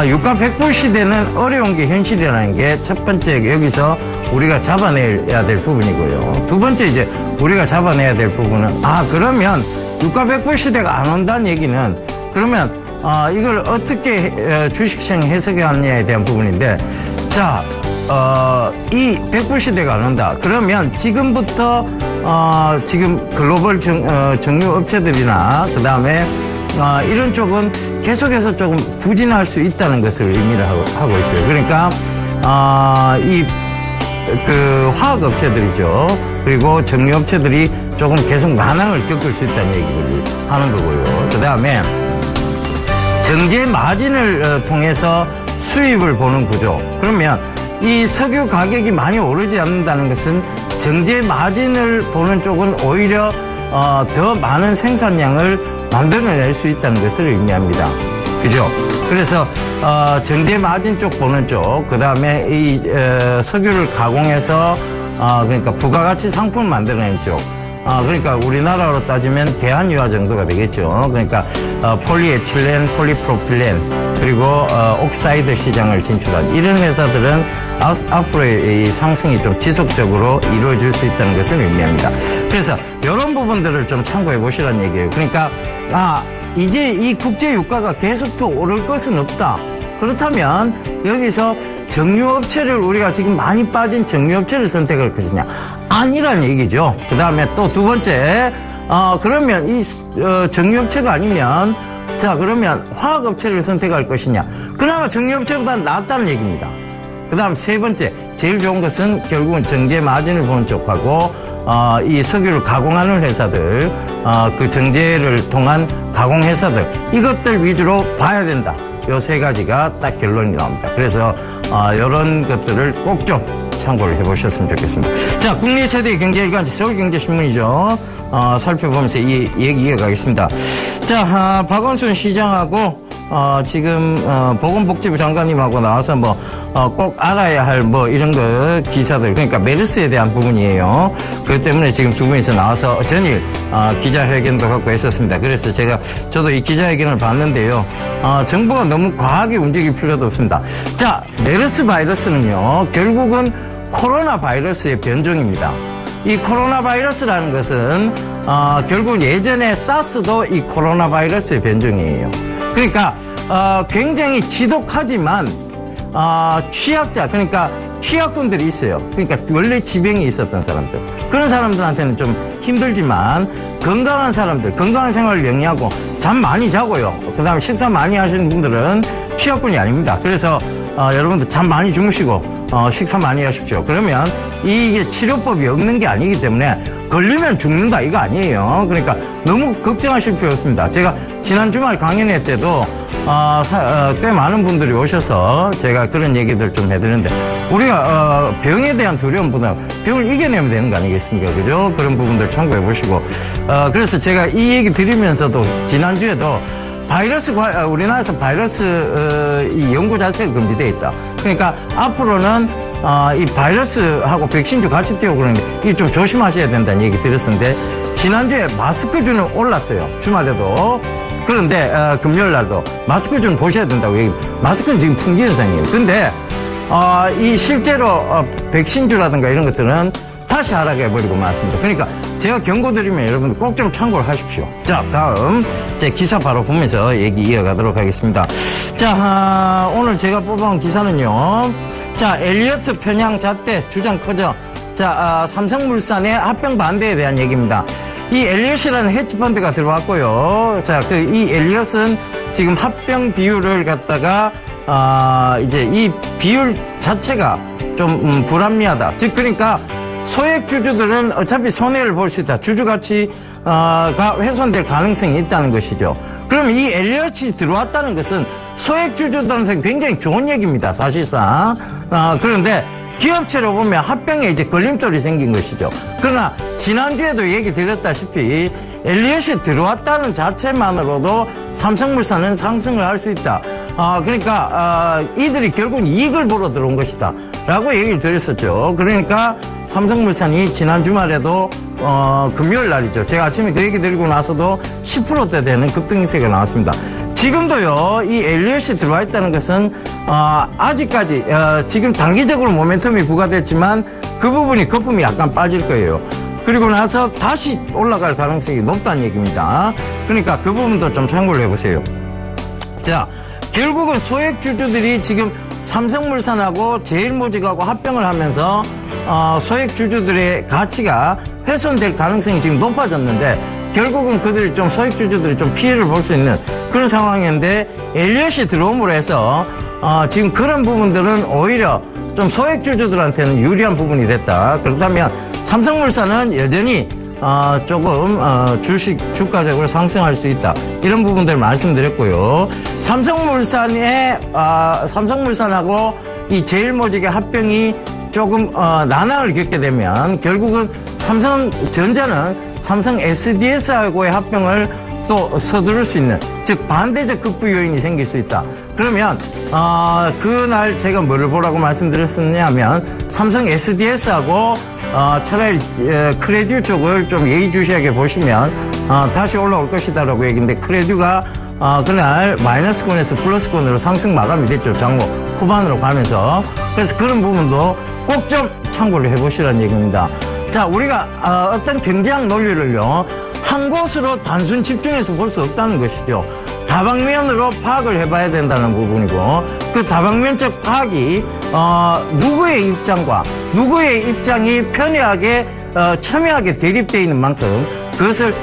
유가 100불 시대는 어려운 게 현실이라는 게 첫 번째 여기서 우리가 잡아내야 될 부분이고요. 두 번째 이제 우리가 잡아내야 될 부분은, 그러면 유가 100불 시대가 안 온다는 얘기는 그러면 이걸 어떻게 주식시장 해석해야 하느냐에 대한 부분인데, 자, 이 100불 시대가 안 온다. 그러면 지금부터 지금 글로벌 정유 업체들이나 그 다음에 이런 쪽은 계속해서 조금 부진할 수 있다는 것을 의미를 하고 있어요. 그러니까 그 화학 업체들이죠. 그리고 정유 업체들이 조금 계속 난항을 겪을 수 있다는 얘기를 하는 거고요. 그 다음에 정제 마진을 통해서 수입을 보는 구조. 그러면 이 석유 가격이 많이 오르지 않는다는 것은 정제 마진을 보는 쪽은 오히려 더 많은 생산량을 만들어낼 수 있다는 것을 의미합니다. 그죠? 그래서 정제 마진 쪽 보는 쪽, 그 다음에 이 석유를 가공해서 그러니까 부가가치 상품을 만들어내는 쪽. 그러니까 우리나라로 따지면 대한유화 정도가 되겠죠. 그러니까 폴리에틸렌, 폴리프로필렌, 그리고 옥사이드 시장을 진출한 이런 회사들은 앞으로의 이 상승이 좀 지속적으로 이루어질 수 있다는 것을 의미합니다. 그래서 이런 부분들을 좀 참고해 보시라는 얘기예요. 그러니까 이제 이 국제 유가가 계속 더 오를 것은 없다. 그렇다면 여기서 정유업체를, 우리가 지금 많이 빠진 정유업체를 선택할 것이냐, 아니란 얘기죠. 그 다음에 또 두 번째, 그러면 이 정유업체가 아니면, 자, 그러면 화학업체를 선택할 것이냐, 그나마 정유업체보다 낫다는 얘기입니다. 그 다음 세 번째, 제일 좋은 것은 결국은 정제 마진을 보는 쪽하고 이 석유를 가공하는 회사들, 그 정제를 통한 가공 회사들, 이것들 위주로 봐야 된다. 요 세 가지가 딱 결론이 나옵니다. 그래서 이런 것들을 꼭 좀 참고를 해보셨으면 좋겠습니다. 자, 국내 최대의 경제일간지 서울경제신문이죠. 살펴보면서 이 얘기 이어가겠습니다. 자, 박원순 시장하고 지금 보건복지부 장관님하고 나와서 꼭 알아야 할 이런 거 기사들, 그러니까 메르스에 대한 부분이에요. 그것 때문에 지금 두 분이서 나와서 전일 기자회견도 갖고 했었습니다. 그래서 저도 이 기자회견을 봤는데요. 정부가 너무 과하게 움직일 필요도 없습니다. 자, 메르스 바이러스는요, 결국은 코로나 바이러스의 변종입니다. 이 코로나 바이러스라는 것은 결국 예전에 사스도 이 코로나 바이러스의 변종이에요. 그러니까 굉장히 지독하지만 취약자, 그러니까 취약군들이 있어요. 그러니까 원래 지병이 있었던 사람들, 그런 사람들한테는 좀 힘들지만 건강한 사람들, 건강한 생활을 영위하고 잠 많이 자고요. 그 다음에 식사 많이 하시는 분들은 취약군이 아닙니다. 그래서 여러분들 잠 많이 주무시고 식사 많이 하십시오. 그러면 이게 치료법이 없는 게 아니기 때문에 걸리면 죽는다 이거 아니에요. 그러니까 너무 걱정하실 필요 없습니다. 제가 지난 주말 강연회 때도 꽤 많은 분들이 오셔서 제가 그런 얘기들 좀 해드리는데 우리가 병에 대한 두려움보다 병을 이겨내면 되는 거 아니겠습니까? 그죠? 그런 부분들 참고해 보시고 그래서 제가 이 얘기 드리면서도 지난주에도 우리나라에서 바이러스 이 연구 자체가 금지되어 있다. 그러니까 앞으로는 이 바이러스하고 백신주 같이 띄우고 그러는데 이게 좀 조심하셔야 된다는 얘기 드렸었는데 지난주에 마스크주는 올랐어요. 주말에도. 그런데 금요일 날도 마스크주는 보셔야 된다고 얘기. 마스크는 지금 품귀 현상이에요. 근데 이 실제로 백신주라든가 이런 것들은 다시 하락해버리고 말았습니다. 그러니까 제가 경고드리면 여러분들 꼭 좀 참고를 하십시오. 자, 다음 제 기사 바로 보면서 얘기 이어가도록 하겠습니다. 자, 오늘 제가 뽑아온 기사는요. 자, 엘리어트 편향 잣대 주장 커져. 자, 삼성물산의 합병 반대에 대한 얘기입니다. 이 엘리엇이라는 헤지펀드가 들어왔고요. 자, 이 엘리엇은 지금 합병 비율을 갖다가 이제 이 비율 자체가 좀 불합리하다. 즉 그러니까 소액 주주들은 어차피 손해를 볼 수 있다. 주주 가치가 훼손될 가능성이 있다는 것이죠. 그럼 이 엘리엇이 들어왔다는 것은 소액 주주들한테 굉장히 좋은 얘기입니다. 사실상. 그런데 기업체로 보면 합병에 이제 걸림돌이 생긴 것이죠. 그러나 지난주에도 얘기 드렸다시피 엘리엇이 들어왔다는 자체만으로도 삼성물산은 상승을 할 수 있다. 그러니까 이들이 결국 이익을 보러 들어온 것이다 라고 얘기를 드렸었죠. 그러니까 삼성물산이 지난 주말에도 금요일 날이죠. 제가 아침에 그 얘기 드리고 나서도 10%대 되는 급등세가 나왔습니다. 지금도요, 이 엘리엇이 들어와 있다는 것은 아직까지 지금 단기적으로 모멘텀이 부과됐지만 그 부분이 거품이 약간 빠질 거예요. 그리고 나서 다시 올라갈 가능성이 높다는 얘기입니다. 그러니까 그 부분도 좀 참고를 해보세요. 자, 결국은 소액 주주들이 지금 삼성물산하고 제일모직하고 합병을 하면서 소액 주주들의 가치가 훼손될 가능성이 지금 높아졌는데 결국은 그들이 좀 소액 주주들이 좀 피해를 볼 수 있는 그런 상황인데 엘리엇이 들어옴으로 해서 지금 그런 부분들은 오히려 좀 소액 주주들한테는 유리한 부분이 됐다. 그렇다면 삼성물산은 여전히 조금 주가적으로 상승할 수 있다. 이런 부분들 말씀드렸고요. 삼성물산하고 이 제일모직의 합병이 조금 난항을 겪게 되면 결국은 삼성전자는 삼성 SDS하고의 합병을 또 서두를 수 있는, 즉 반대적 극부 요인이 생길 수 있다. 그러면 그날 제가 뭐를 보라고 말씀드렸었냐면 삼성 SDS하고 차라리 크레듀 쪽을 좀 예의주시하게 보시면 다시 올라올 것이다라고 얘기인데 크레듀가 그날 마이너스권에서 플러스권으로 상승 마감이 됐죠. 장로 후반으로 가면서. 그래서 그런 부분도 꼭 좀 참고를 해보시라는 얘기입니다. 자, 우리가 어떤 경제학 논리를요 한 곳으로 단순 집중해서 볼 수 없다는 것이죠. 다방면으로 파악을 해봐야 된다는 부분이고 그 다방면적 파악이 누구의 입장과 누구의 입장이 편애하게 첨예하게 대립되어 있는 만큼 그것을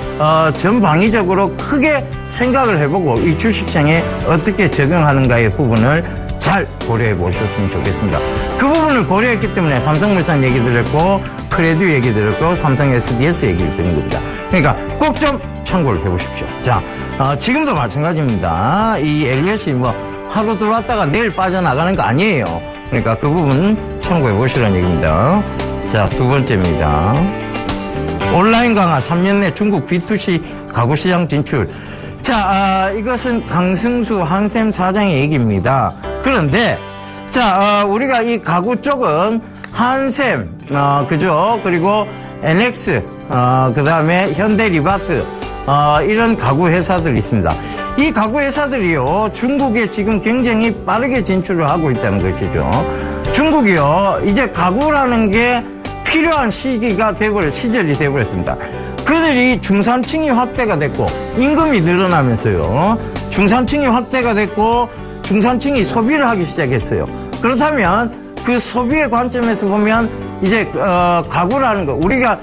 전방위적으로 크게 생각을 해보고 이 주식시장에 어떻게 적용하는가의 부분을 잘 고려해 보셨으면 좋겠습니다. 그 부분을 고려했기 때문에 삼성물산 얘기 드렸고 크레듀 얘기 드렸고 삼성 SDS 얘기를 드린 겁니다. 그러니까 꼭 좀 참고를 해보십시오. 자, 지금도 마찬가지입니다. 이 엘리엇이 뭐 하루 들어왔다가 내일 빠져나가는 거 아니에요. 그러니까 그 부분 참고해 보시라는 얘기입니다. 자, 두 번째입니다. 온라인 강화 3년 내 중국 B2C 가구시장 진출. 자, 이것은 강승수 한샘 사장의 얘기입니다. 그런데 자, 우리가 이 가구 쪽은 한샘, 그죠? 그리고 NX, 그 다음에 현대리바트, 이런 가구 회사들이 있습니다. 이 가구 회사들이요, 중국에 지금 굉장히 빠르게 진출을 하고 있다는 것이죠. 중국이요, 이제 가구라는 게 필요한 시절이 돼버렸습니다. 그들이 중산층이 확대가 됐고, 임금이 늘어나면서요, 중산층이 확대가 됐고, 중산층이 소비를 하기 시작했어요. 그렇다면 그 소비의 관점에서 보면 이제 가구라는 거, 우리가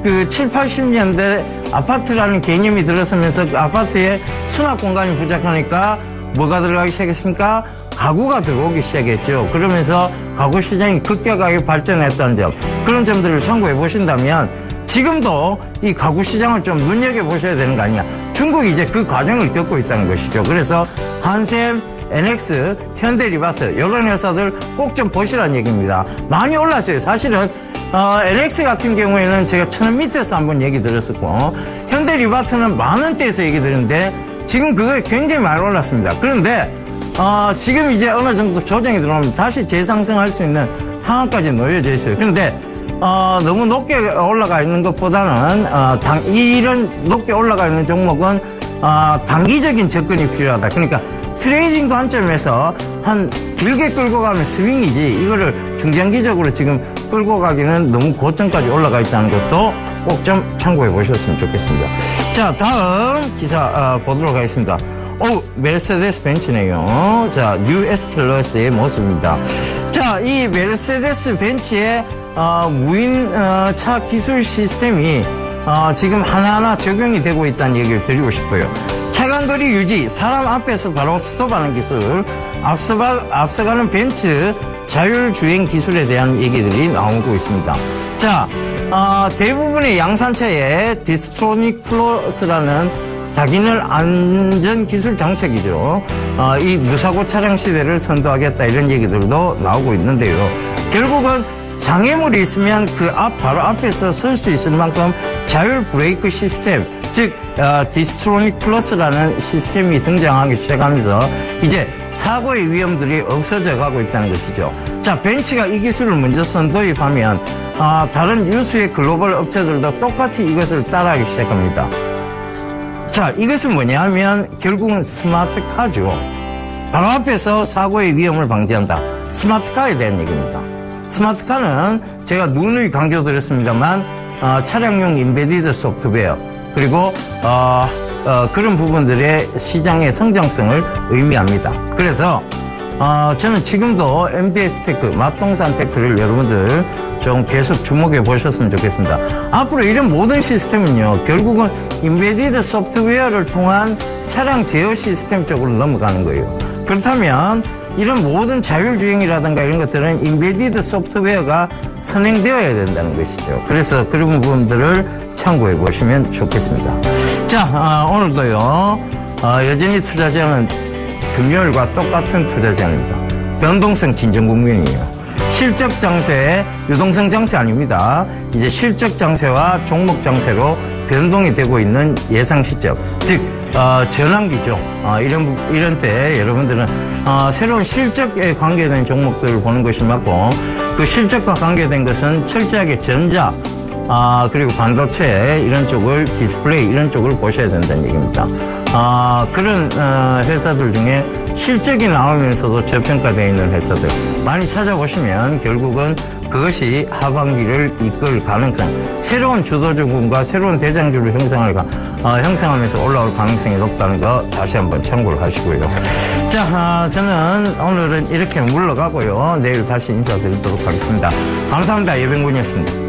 그 7, 80년대 아파트라는 개념이 들어서면서 그 아파트에 수납 공간이 부족하니까 뭐가 들어가기 시작했습니까? 가구가 들어오기 시작했죠. 그러면서 가구 시장이 급격하게 발전했다는 점, 그런 점들을 참고해 보신다면 지금도 이 가구 시장을 좀 눈여겨보셔야 되는 거 아니냐. 중국이 이제 그 과정을 겪고 있다는 것이죠. 그래서 한샘, NX, 현대리바트 이런 회사들 꼭 좀 보시라는 얘기입니다. 많이 올랐어요. 사실은 NX 같은 경우에는 제가 1,000원 밑에서 한번 얘기 들었었고, 현대리바트는 10,000원대에서 얘기 들었는데 지금 그거에 굉장히 많이 올랐습니다. 그런데 지금 이제 어느 정도 조정이 들어오면 다시 재상승할 수 있는 상황까지 놓여져 있어요. 그런데 너무 높게 올라가 있는 것보다는 이런 높게 올라가 있는 종목은 단기적인 접근이 필요하다. 그러니까 트레이딩 관점에서 한 길게 끌고 가면 스윙이지, 이거를 중장기적으로 지금 끌고 가기는 너무 고점까지 올라가 있다는 것도 꼭 좀 참고해 보셨으면 좋겠습니다. 자, 다음 기사 보도록 하겠습니다. 메르세데스 벤츠네요. 자, 뉴 S클래스의 모습입니다. 자, 이 메르세데스 벤츠의 무인차 기술 시스템이 지금 하나하나 적용이 되고 있다는 얘기를 드리고 싶어요. 차간거리 유지, 사람 앞에서 바로 스톱하는 기술, 앞서가는 벤츠 자율주행 기술에 대한 얘기들이 나오고 있습니다. 자, 대부분의 양산차에 디스트로닉 플러스라는 다기능 안전 기술 장착이죠. 이 무사고 차량 시대를 선도하겠다, 이런 얘기들도 나오고 있는데요. 결국은 장애물이 있으면 그 바로 앞에서 설 수 있을 만큼 자율 브레이크 시스템, 즉 디스트로닉 플러스라는 시스템이 등장하기 시작하면서 이제 사고의 위험들이 없어져 가고 있다는 것이죠. 자, 벤츠가 이 기술을 먼저 선도입하면 다른 유수의 글로벌 업체들도 똑같이 이것을 따라하기 시작합니다. 자, 이것은 뭐냐 하면 결국은 스마트카죠. 바로 앞에서 사고의 위험을 방지한다. 스마트카에 대한 얘기입니다. 스마트카는 제가 누누이 강조드렸습니다만 차량용 인베디드 소프트웨어, 그리고 그런 부분들의 시장의 성장성을 의미합니다. 그래서 저는 지금도 MDS테크, 맛동산테크를 여러분들 좀 계속 주목해 보셨으면 좋겠습니다. 앞으로 이런 모든 시스템은요, 결국은 인베디드 소프트웨어를 통한 차량 제어 시스템 쪽으로 넘어가는 거예요. 그렇다면 이런 모든 자율주행이라든가 이런 것들은 인베디드 소프트웨어가 선행되어야 된다는 것이죠. 그래서 그런 부분들을 참고해 보시면 좋겠습니다. 자, 오늘도요, 여전히 투자자는 금요일과 똑같은 투자자입니다. 변동성 진정 국면이에요. 실적 장세, 유동성 장세 아닙니다. 이제 실적 장세와 종목 장세로 변동이 되고 있는 예상 시점, 즉 전환기죠. 이런 때 여러분들은 새로운 실적에 관계된 종목들을 보는 것이 맞고, 그 실적과 관계된 것은 철저하게 전자, 그리고 반도체 이런 쪽을, 디스플레이 이런 쪽을 보셔야 된다는 얘기입니다. 그런 회사들 중에 실적이 나오면서도 저평가되어 있는 회사들 많이 찾아보시면 결국은 그것이 하반기를 이끌 가능성, 새로운 주도주군과 새로운 대장주를 형성하면서 올라올 가능성이 높다는 거 다시 한번 참고를 하시고요. 자, 저는 오늘은 이렇게 물러가고요. 내일 다시 인사드리도록 하겠습니다. 감사합니다. 예병군이었습니다.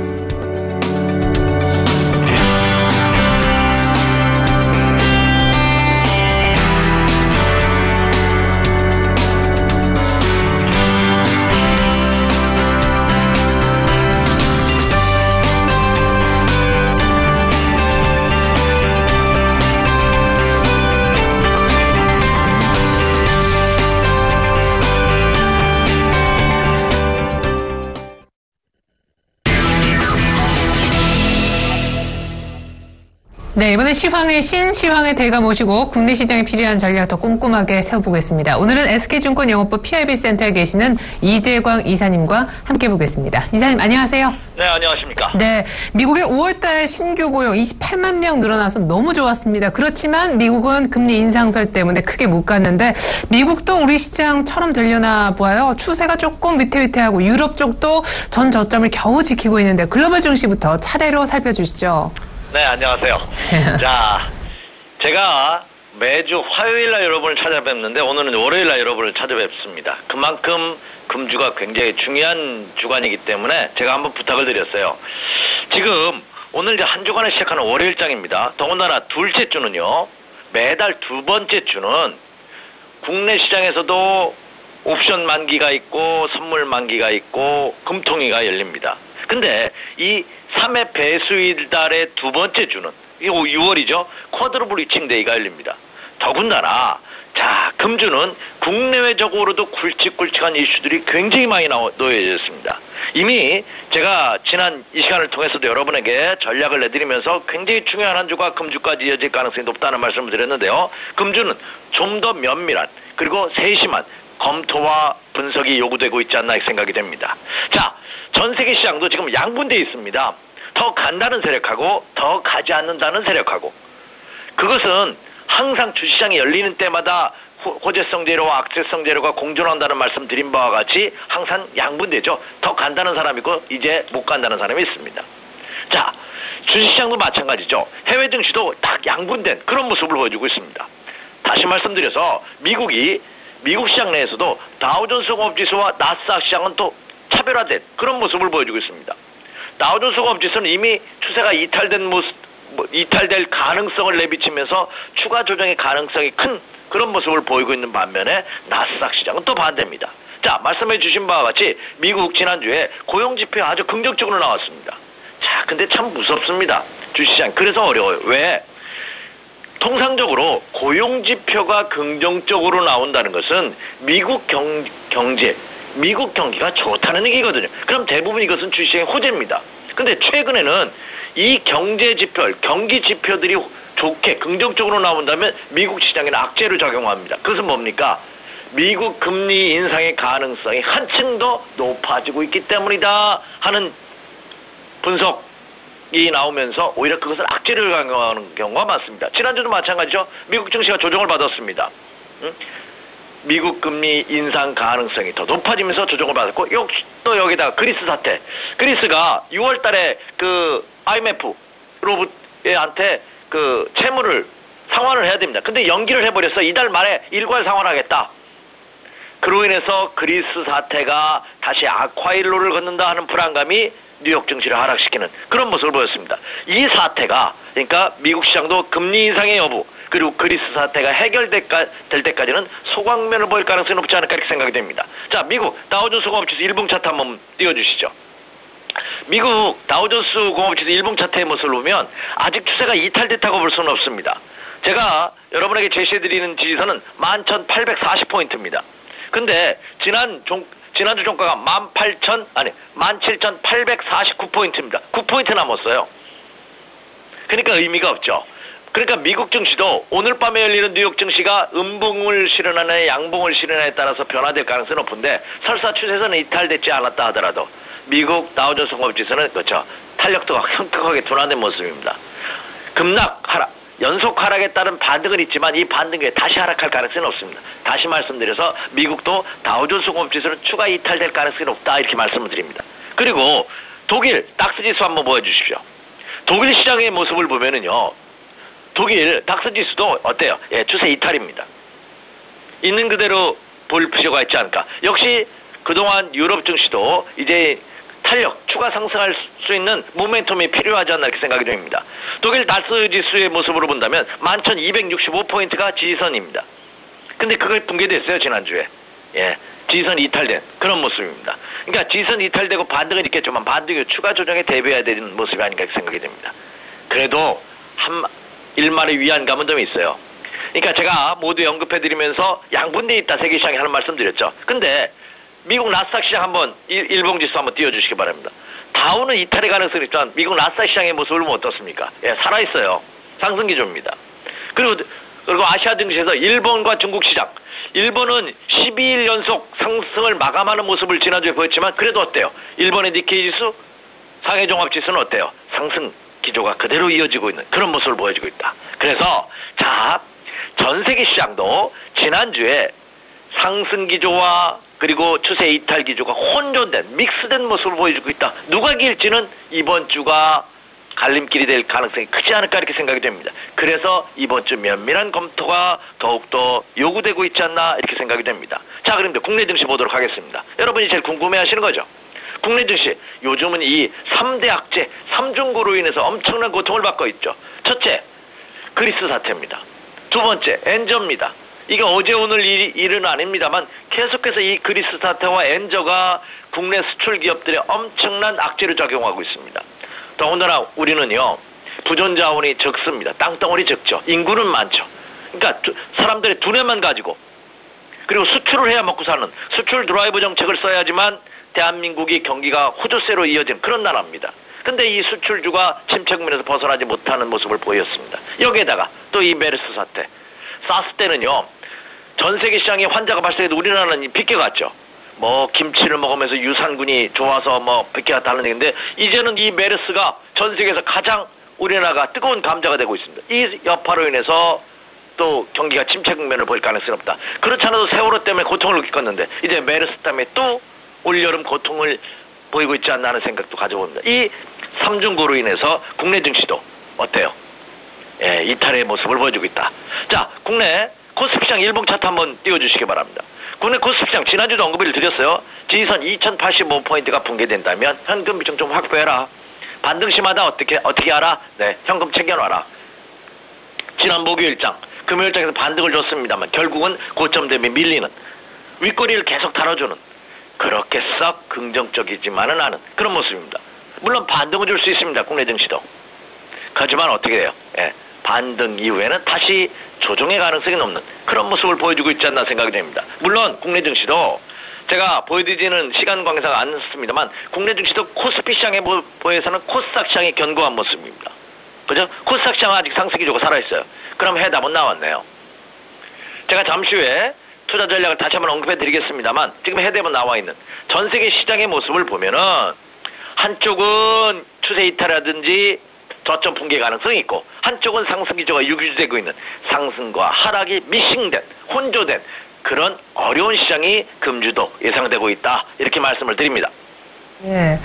네, 이번엔 신시황의 대가 모시고 국내 시장에 필요한 전략 더 꼼꼼하게 세워보겠습니다. 오늘은 SK증권 영업부 PIB센터에 계시는 이재광 이사님과 함께 보겠습니다. 이사님, 안녕하세요. 네, 안녕하십니까. 네, 미국의 5월달 신규 고용 28만 명 늘어나서 너무 좋았습니다. 그렇지만 미국은 금리 인상설 때문에 크게 못 갔는데 미국도 우리 시장처럼 되려나 보아요. 추세가 조금 위태위태하고 유럽 쪽도 전 저점을 겨우 지키고 있는데 글로벌 증시부터 차례로 살펴주시죠. 네, 안녕하세요. 자, 제가 매주 화요일날 여러분을 찾아뵙는데 오늘은 월요일날 여러분을 찾아뵙습니다. 그만큼 금주가 굉장히 중요한 주간이기 때문에 제가 한번 부탁을 드렸어요. 지금 오늘 이제 한 주간을 시작하는 월요일장입니다. 더군다나 둘째 주는요. 매달 두 번째 주는 국내 시장에서도 옵션 만기가 있고 선물 만기가 있고 금통위가 열립니다. 근데 이 3회 배수일 달의 두 번째 주는 이 6월이죠. 쿼드러블 위칭 데이가 열립니다. 더군다나 자 금주는 국내외적으로도 굵직굵직한 이슈들이 굉장히 많이 놓여졌습니다. 이미 제가 지난 이 시간을 통해서도 여러분에게 전략을 내드리면서 굉장히 중요한 한 주가 금주까지 이어질 가능성이 높다는 말씀을 드렸는데요. 금주는 좀 더 면밀한 그리고 세심한 검토와 분석이 요구되고 있지 않나 생각이 됩니다. 자, 전 세계 시장도 지금 양분되어 있습니다. 더 간다는 세력하고 더 가지 않는다는 세력하고 그것은 항상 주시장이 열리는 때마다 호재성 재료와 악재성 재료가 공존한다는 말씀 드린 바와 같이 항상 양분되죠. 더 간다는 사람이고 이제 못 간다는 사람이 있습니다. 자, 주식시장도 마찬가지죠. 해외 증시도 딱 양분된 그런 모습을 보여주고 있습니다. 다시 말씀드려서 미국 시장 내에서도 다우존스 공업지수와 나스닥 시장은 또 차별화된 그런 모습을 보여주고 있습니다. 다우존스 공업지수는 이미 추세가 이탈될 가능성을 내비치면서 추가 조정의 가능성이 큰 그런 모습을 보이고 있는 반면에 나스닥 시장은 또 반대입니다. 자, 말씀해 주신 바와 같이 미국 지난주에 고용지표 아주 긍정적으로 나왔습니다. 자, 근데 참 무섭습니다. 주시장. 그래서 어려워요. 왜? 통상적으로 고용지표가 긍정적으로 나온다는 것은 미국 경제, 미국 경기가 좋다는 얘기거든요. 그럼 대부분 이것은 주시장의 호재입니다. 근데 최근에는 이 경기 지표들이 좋게 긍정적으로 나온다면 미국 시장에는 악재를 작용합니다. 그것은 뭡니까? 미국 금리 인상의 가능성이 한층 더 높아지고 있기 때문이다 하는 분석이 나오면서 오히려 그것을 악재를 작용하는 경우가 많습니다. 지난주도 마찬가지죠. 미국 증시가 조정을 받았습니다. 미국 금리 인상 가능성이 더 높아지면서 조정을 받았고 또 여기다가 그리스 사태. 그리스가 6월 달에 그 IMF로부터한테 그 채무를 상환을 해야 됩니다. 근데 연기를 해버려서 이달 말에 일괄 상환하겠다. 그로 인해서 그리스 사태가 다시 악화일로를 걷는다 하는 불안감이 뉴욕 증시를 하락시키는 그런 모습을 보였습니다. 이 사태가 그러니까 미국 시장도 금리 인상의 여부 그리고 그리스 사태가 해결될 때까지는 소강면을 보일 가능성이 높지 않을까 이렇게 생각이 됩니다. 자, 미국 다우존스 공업지수 일봉 차트 한번 띄워주시죠. 미국 다우존스 공업지수 일봉 차트의 모습을 보면 아직 추세가 이탈됐다고 볼 수는 없습니다. 제가 여러분에게 제시해드리는 지지선은 11,840포인트입니다. 근데 지난주 종가가 17,849포인트입니다. 9포인트 남았어요. 그러니까 의미가 없죠. 그러니까 미국 증시도 오늘 밤에 열리는 뉴욕 증시가 음봉을 실현하느냐 양봉을 실현하느냐에 따라서 변화될 가능성이 높은데 설사 추세선은 이탈되지 않았다 하더라도 미국 다우존스 공업지수는 그렇죠. 탄력도가 현격하게 둔화된 모습입니다. 급락 하락 연속 하락에 따른 반등은 있지만 이 반등에 다시 하락할 가능성은 없습니다. 다시 말씀드려서 미국도 다우존스 공업지수는 추가 이탈될 가능성이 높다 이렇게 말씀을 드립니다. 그리고 독일 닥스지수 한번 보여주십시오. 독일 시장의 모습을 보면은요. 독일 닥스지수도 어때요? 예, 추세 이탈입니다. 있는 그대로 볼 필요가 있지 않을까. 역시 그동안 유럽 증시도 이제 탄력, 추가 상승할 수 있는 모멘텀이 필요하지 않나 이렇게 생각이 됩니다. 독일 다스 지수의 모습으로 본다면 11,265포인트가 지지선입니다. 근데 그걸 붕괴됐어요, 지난주에. 예, 지지선 이탈된 그런 모습입니다. 그러니까 지지선 이탈되고 반등은 있겠지만 반등이 추가 조정에 대비해야 되는 모습이 아닌가 이렇게 생각이 됩니다. 그래도 일말의 위안감은 좀 있어요. 그러니까 제가 모두에 언급해드리면서 양분되어 있다 세계시장에 하는 말씀 드렸죠. 근데 미국 나스닥 시장 한번 일봉지수 한번 띄워주시기 바랍니다. 다우는 이탈의 가능성이 있지만 미국 나스닥 시장의 모습을 보면 어떻습니까? 예, 살아있어요. 상승기조입니다. 그리고 아시아 증시에서 일본과 중국 시장. 일본은 12일 연속 상승을 마감하는 모습을 지난주에 보였지만 그래도 어때요? 일본의 니케이 지수, 상해 종합지수는 어때요? 상승 기조가 그대로 이어지고 있는 그런 모습을 보여주고 있다. 그래서 자, 전 세계 시장도 지난주에 상승 기조와 그리고 추세 이탈 기조가 혼존된 믹스된 모습을 보여주고 있다. 누가 이길지는 이번 주가 갈림길이 될 가능성이 크지 않을까 이렇게 생각이 됩니다. 그래서 이번 주 면밀한 검토가 더욱더 요구되고 있지 않나 이렇게 생각이 됩니다. 자, 그런데 국내 증시 보도록 하겠습니다. 여러분이 제일 궁금해하시는 거죠. 국내 증시 요즘은 이 3대 악재, 3중고로 인해서 엄청난 고통을 받고 있죠. 첫째, 그리스 사태입니다. 두 번째, 엔저입니다. 이게 어제 오늘 일은 아닙니다만 계속해서 이 그리스 사태와 엔저가 국내 수출 기업들의 엄청난 악재를 작용하고 있습니다. 더군다나 우리는요, 부존 자원이 적습니다. 땅덩어리 적죠. 인구는 많죠. 그러니까 사람들의 두뇌만 가지고, 그리고 수출을 해야 먹고 사는 수출 드라이브 정책을 써야지만 대한민국이 경기가 호조세로 이어진 그런 나라입니다. 근데 이 수출주가 침체 국면에서 벗어나지 못하는 모습을 보였습니다. 여기에다가 또 이 메르스 사태. 사스 때는요, 전 세계 시장에 환자가 발생해도 우리나라는 비껴갔죠. 뭐 김치를 먹으면서 유산균이 좋아서 뭐 비껴갔다는 얘기인데, 이제는 이 메르스가 전 세계에서 가장 우리나라가 뜨거운 감자가 되고 있습니다. 이 여파로 인해서 또 경기가 침체 국면을 보일 가능성이 없다. 그렇지 않아도 세월호 때문에 고통을 겪었는데 이제 메르스 때문에 또 올여름 고통을 보이고 있지 않나 하는 생각도 가져봅니다. 이 3중고로 인해서 국내 증시도 어때요? 예, 이탈의 모습을 보여주고 있다. 자, 국내 코스피시장 일봉 차트 한번 띄워주시기 바랍니다. 국내 코스피시장 지난주도 언급을 드렸어요. 지지선 2085포인트가 붕괴된다면 현금 비중 좀 확보해라. 반등시마다 어떻게 알아? 네, 현금 챙겨놔라. 지난 목요일장, 금요일장에서 반등을 줬습니다만 결국은 고점 대비 밀리는, 윗꼬리를 계속 달아주는, 그렇게 썩 긍정적이지만은 않은 그런 모습입니다. 물론 반등을 줄 수 있습니다. 국내 증시도. 하지만 어떻게 돼요? 예, 반등 이후에는 다시 조정의 가능성이 높는 그런 모습을 보여주고 있지 않나 생각이 됩니다. 물론 국내 증시도 제가 보여드리지는 시간 관계상 않습니다만 국내 증시도 코스피 시장에 보여서는 코스닥 시장의 견고한 모습입니다. 그죠? 코스닥 시장은 아직 상승 기조가 살아있어요. 그럼 해답은 나왔네요. 제가 잠시 후에 투자 전략을 다시 한번 언급해드리겠습니다만 지금 해답은 나와 있는 전 세계 시장의 모습을 보면은 한쪽은 추세 이탈이라든지 저점 붕괴 가능성이 있고 한쪽은 상승 기조가 유지되고 있는 상승과 하락이 믹싱된 혼조된 그런 어려운 시장이 금주도 예상되고 있다. 이렇게 말씀을 드립니다. 예,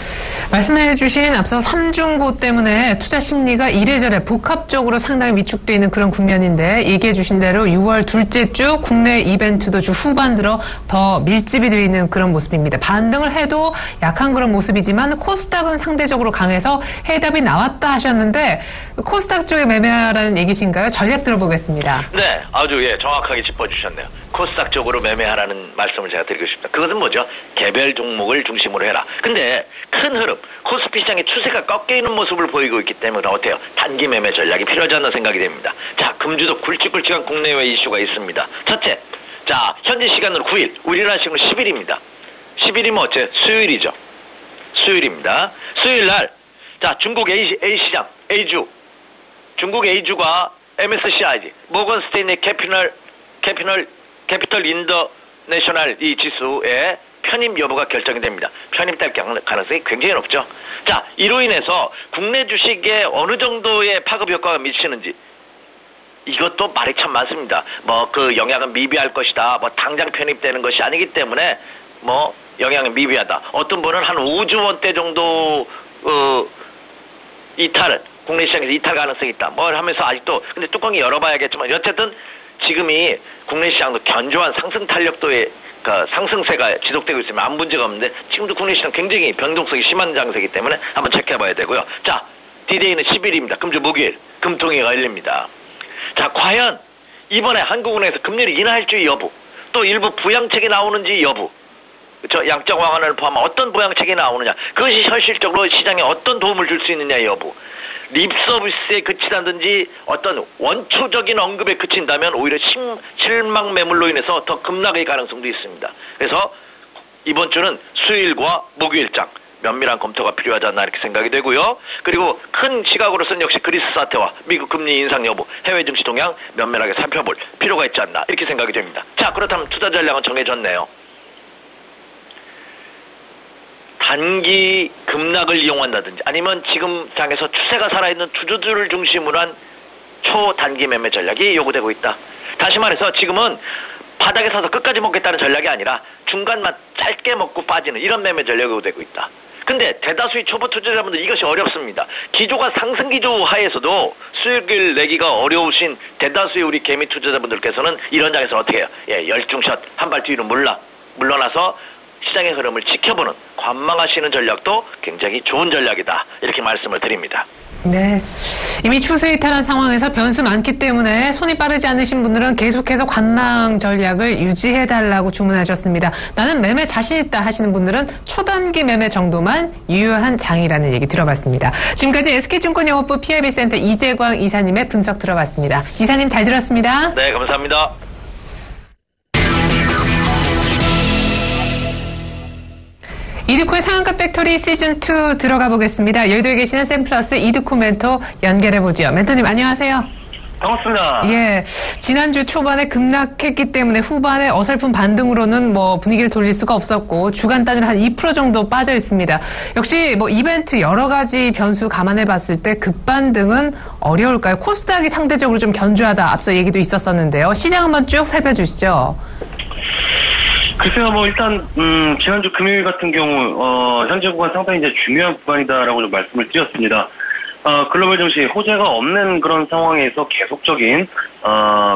말씀해 주신 앞서 3중고 때문에 투자 심리가 이래저래 복합적으로 상당히 위축되어 있는 그런 국면인데 얘기해 주신 대로 6월 둘째 주 국내 이벤트도 주 후반 들어 더 밀집이 되어 있는 그런 모습입니다. 반등을 해도 약한 그런 모습이지만 코스닥은 상대적으로 강해서 해답이 나왔다 하셨는데 코스닥 쪽에 매매하라는 얘기신가요? 전략 들어보겠습니다. 네, 아주 정확하게 짚어주셨네요. 코스닥 쪽으로 매매하라는 말씀을 제가 드리고 싶습니다. 그것은 뭐죠? 개별 종목을 중심으로 해라. 근데 큰 흐름, 코스피 시장의 추세가 꺾여 있는 모습을 보이고 있기 때문에 어때요? 단기 매매 전략이 필요하지 않나 생각이 됩니다. 자, 금주도 굵직굵직한 국내외 이슈가 있습니다. 첫째, 자, 현재 시간으로 9일, 우리나라 시간으로 10일입니다. 10일이면 어째? 수요일이죠. 수요일입니다. 수요일 날, 자, 중국 A시장, A주, 중국 A주가 MSCI, 모건 스테인리 캐피털 인터내셔널 이 지수의 편입 여부가 결정이 됩니다. 편입될 가능성이 굉장히 높죠. 자, 이로 인해서 국내 주식에 어느 정도의 파급 효과가 미치는지 이것도 말이 참 많습니다. 뭐 그 영향은 미비할 것이다. 뭐 당장 편입되는 것이 아니기 때문에 뭐 영향은 미비하다. 어떤 분은 한 5조 원대 정도 이탈을 국내 시장에서 이탈 가능성이 있다. 뭘 하면서 아직도 근데 뚜껑이 열어봐야겠지만 어쨌든 지금이 국내 시장도 견조한 상승 탄력도의 상승세가 지속되고 있으면 아무 문제가 없는데 지금도 국내 시장 굉장히 변동성이 심한 장세이기 때문에 한번 체크해봐야 되고요. 자, D-Day는 10일입니다. 금주 목요일 금통위가 열립니다. 자, 과연 이번에 한국은행에서 금리를 인하할지 여부, 또 일부 부양책이 나오는지 여부, 저 양적 완화를 포함한 어떤 부양책이 나오느냐, 그것이 현실적으로 시장에 어떤 도움을 줄 수 있느냐 여부, 립 서비스에 그치다든지 어떤 원초적인 언급에 그친다면 오히려 실망 매물로 인해서 더 급락의 가능성도 있습니다. 그래서 이번 주는 수요일과 목요일장 면밀한 검토가 필요하지 않나 이렇게 생각이 되고요. 그리고 큰 시각으로서는 역시 그리스 사태와 미국 금리 인상 여부, 해외 증시 동향 면밀하게 살펴볼 필요가 있지 않나 이렇게 생각이 됩니다. 자, 그렇다면 투자 전략은 정해졌네요. 단기 급락을 이용한다든지 아니면 지금 장에서 추세가 살아있는 주주들을 중심으로 한 초단기 매매 전략이 요구되고 있다. 다시 말해서 지금은 바닥에 서서 끝까지 먹겠다는 전략이 아니라 중간만 짧게 먹고 빠지는 이런 매매 전략이 요구되고 있다. 근데 대다수의 초보 투자자분들 이것이 어렵습니다. 기조가 상승 기조 하에서도 수익을 내기가 어려우신 대다수의 우리 개미 투자자분들께서는 이런 장에서 어떻게 해요? 예, 열중샷 한 발 뒤로 물러나서 시장의 흐름을 지켜보는 관망하시는 전략도 굉장히 좋은 전략이다. 이렇게 말씀을 드립니다. 네. 이미 추세 이탈한 상황에서 변수 많기 때문에 손이 빠르지 않으신 분들은 계속해서 관망 전략을 유지해달라고 주문하셨습니다. 나는 매매 자신 있다 하시는 분들은 초단기 매매 정도만 유효한 장이라는 얘기 들어봤습니다. 지금까지 SK증권영업부 PIB센터 이재광 이사님의 분석 들어봤습니다. 이사님 잘 들었습니다. 네, 감사합니다. 이드코의 상한가 팩토리 시즌2 들어가 보겠습니다. 여의도에 계시는 샘플러스 이드코 멘토 연결해보죠. 멘토님 안녕하세요. 반갑습니다. 예. 지난주 초반에 급락했기 때문에 후반에 어설픈 반등으로는 분위기를 돌릴 수가 없었고, 주간 단위로 한 2% 정도 빠져 있습니다. 역시 이벤트 여러 가지 변수 감안해 봤을 때 급반등은 어려울까요? 코스닥이 상대적으로 좀 견조하다 앞서 얘기도 있었었는데요. 시장 한번 쭉 살펴주시죠. 글쎄요, 일단, 지난주 금요일 같은 경우, 현재 구간 상당히 이제 중요한 구간이다라고 좀 말씀을 드렸습니다. 글로벌 증시 호재가 없는 그런 상황에서 계속적인,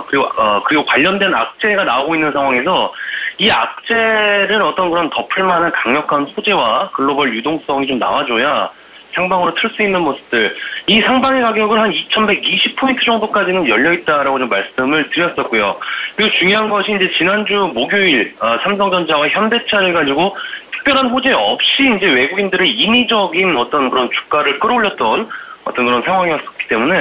그리고 관련된 악재가 나오고 있는 상황에서 이 악재를 어떤 그런 덮을 만한 강력한 호재와 글로벌 유동성이 좀 나와줘야 상방으로 틀 수 있는 모습들. 이 상방의 가격은 한 2120포인트 정도까지는 열려있다라고 좀 말씀을 드렸었고요. 그리고 중요한 것이 이제 지난주 목요일, 삼성전자와 현대차를 가지고 특별한 호재 없이 이제 외국인들의 인위적인 어떤 그런 주가를 끌어올렸던 어떤 그런 상황이었기 때문에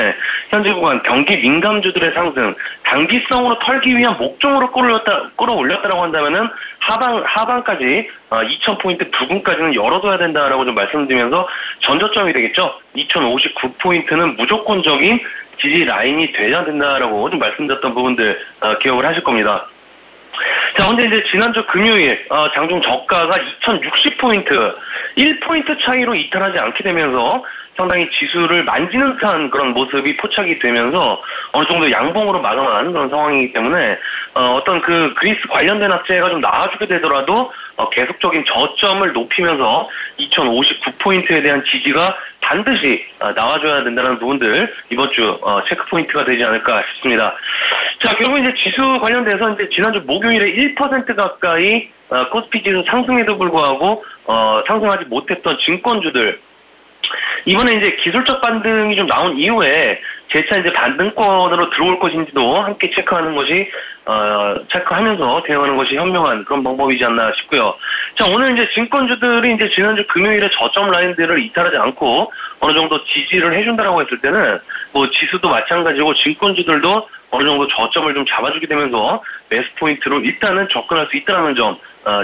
현재 구간 경기 민감주들의 상승, 단기성으로 털기 위한 목적으로 끌어올렸다라고 한다면은 하반까지 2000포인트 부근까지는 열어둬야 된다라고 좀 말씀드리면서 전저점이 되겠죠. 2059포인트는 무조건적인 지지 라인이 돼야 된다라고 좀 말씀드렸던 부분들 기억을 하실 겁니다. 자, 근데 이제 지난주 금요일 장중 저가가 2060포인트 1포인트 차이로 이탈하지 않게 되면서 상당히 지수를 만지는 듯한 그런 모습이 포착이 되면서 어느 정도 양봉으로 마감한 그런 상황이기 때문에 어떤 그 그리스 관련된 악재가 좀 나와주게 되더라도 계속적인 저점을 높이면서 2059포인트에 대한 지지가 반드시 나와줘야 된다는 부분들 이번 주 체크 포인트가 되지 않을까 싶습니다. 자, 결국 이제 지수 관련돼서 이제 지난주 목요일에 1% 가까이 코스피 지수 상승에도 불구하고 상승하지 못했던 증권주들, 이번에 이제 기술적 반등이 좀 나온 이후에 재차 이제 반등권으로 들어올 것인지도 함께 체크하는 것이 체크하면서 대응하는 것이 현명한 그런 방법이지 않나 싶고요. 자, 오늘 이제 증권주들이 이제 지난주 금요일에 저점 라인들을 이탈하지 않고 어느 정도 지지를 해준다라고 했을 때는 지수도 마찬가지고 증권주들도 어느 정도 저점을 좀 잡아주게 되면서 매수 포인트로 일단은 접근할 수 있다는 점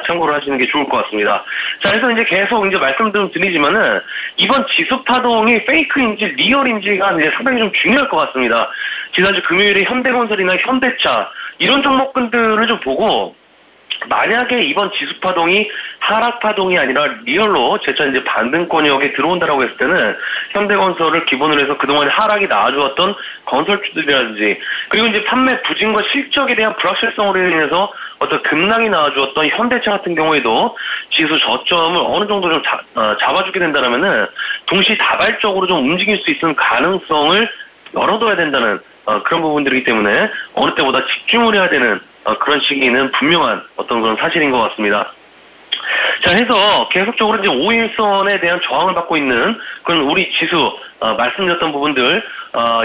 참고를 하시는 게 좋을 것 같습니다. 자, 그래서 이제 계속 이제 말씀 좀 드리지만은 이번 지수 파동이 페이크인지 리얼인지가 이제 상당히 좀 중요할 것 같습니다. 지난주 금요일에 현대건설이나 현대차 이런 종목군들을 좀 보고 만약에 이번 지수 파동이 하락 파동이 아니라 리얼로 재차 이제 반등권역에 들어온다라고 했을 때는 현대건설을 기본으로 해서 그동안 하락이 나와주었던 건설주들이라든지 그리고 이제 판매 부진과 실적에 대한 불확실성으로 인해서 어떤 급락이 나와주었던 현대차 같은 경우에도 지수 저점을 어느 정도 좀 잡아주게 된다면은 동시다발적으로 좀 움직일 수 있는 가능성을 열어둬야 된다는 그런 부분들이기 때문에 어느 때보다 집중을 해야 되는 그런 시기는 분명한 어떤 그런 사실인 것 같습니다. 자, 해서 계속적으로 이제 5일선에 대한 저항을 받고 있는 그런 우리 지수, 말씀드렸던 부분들,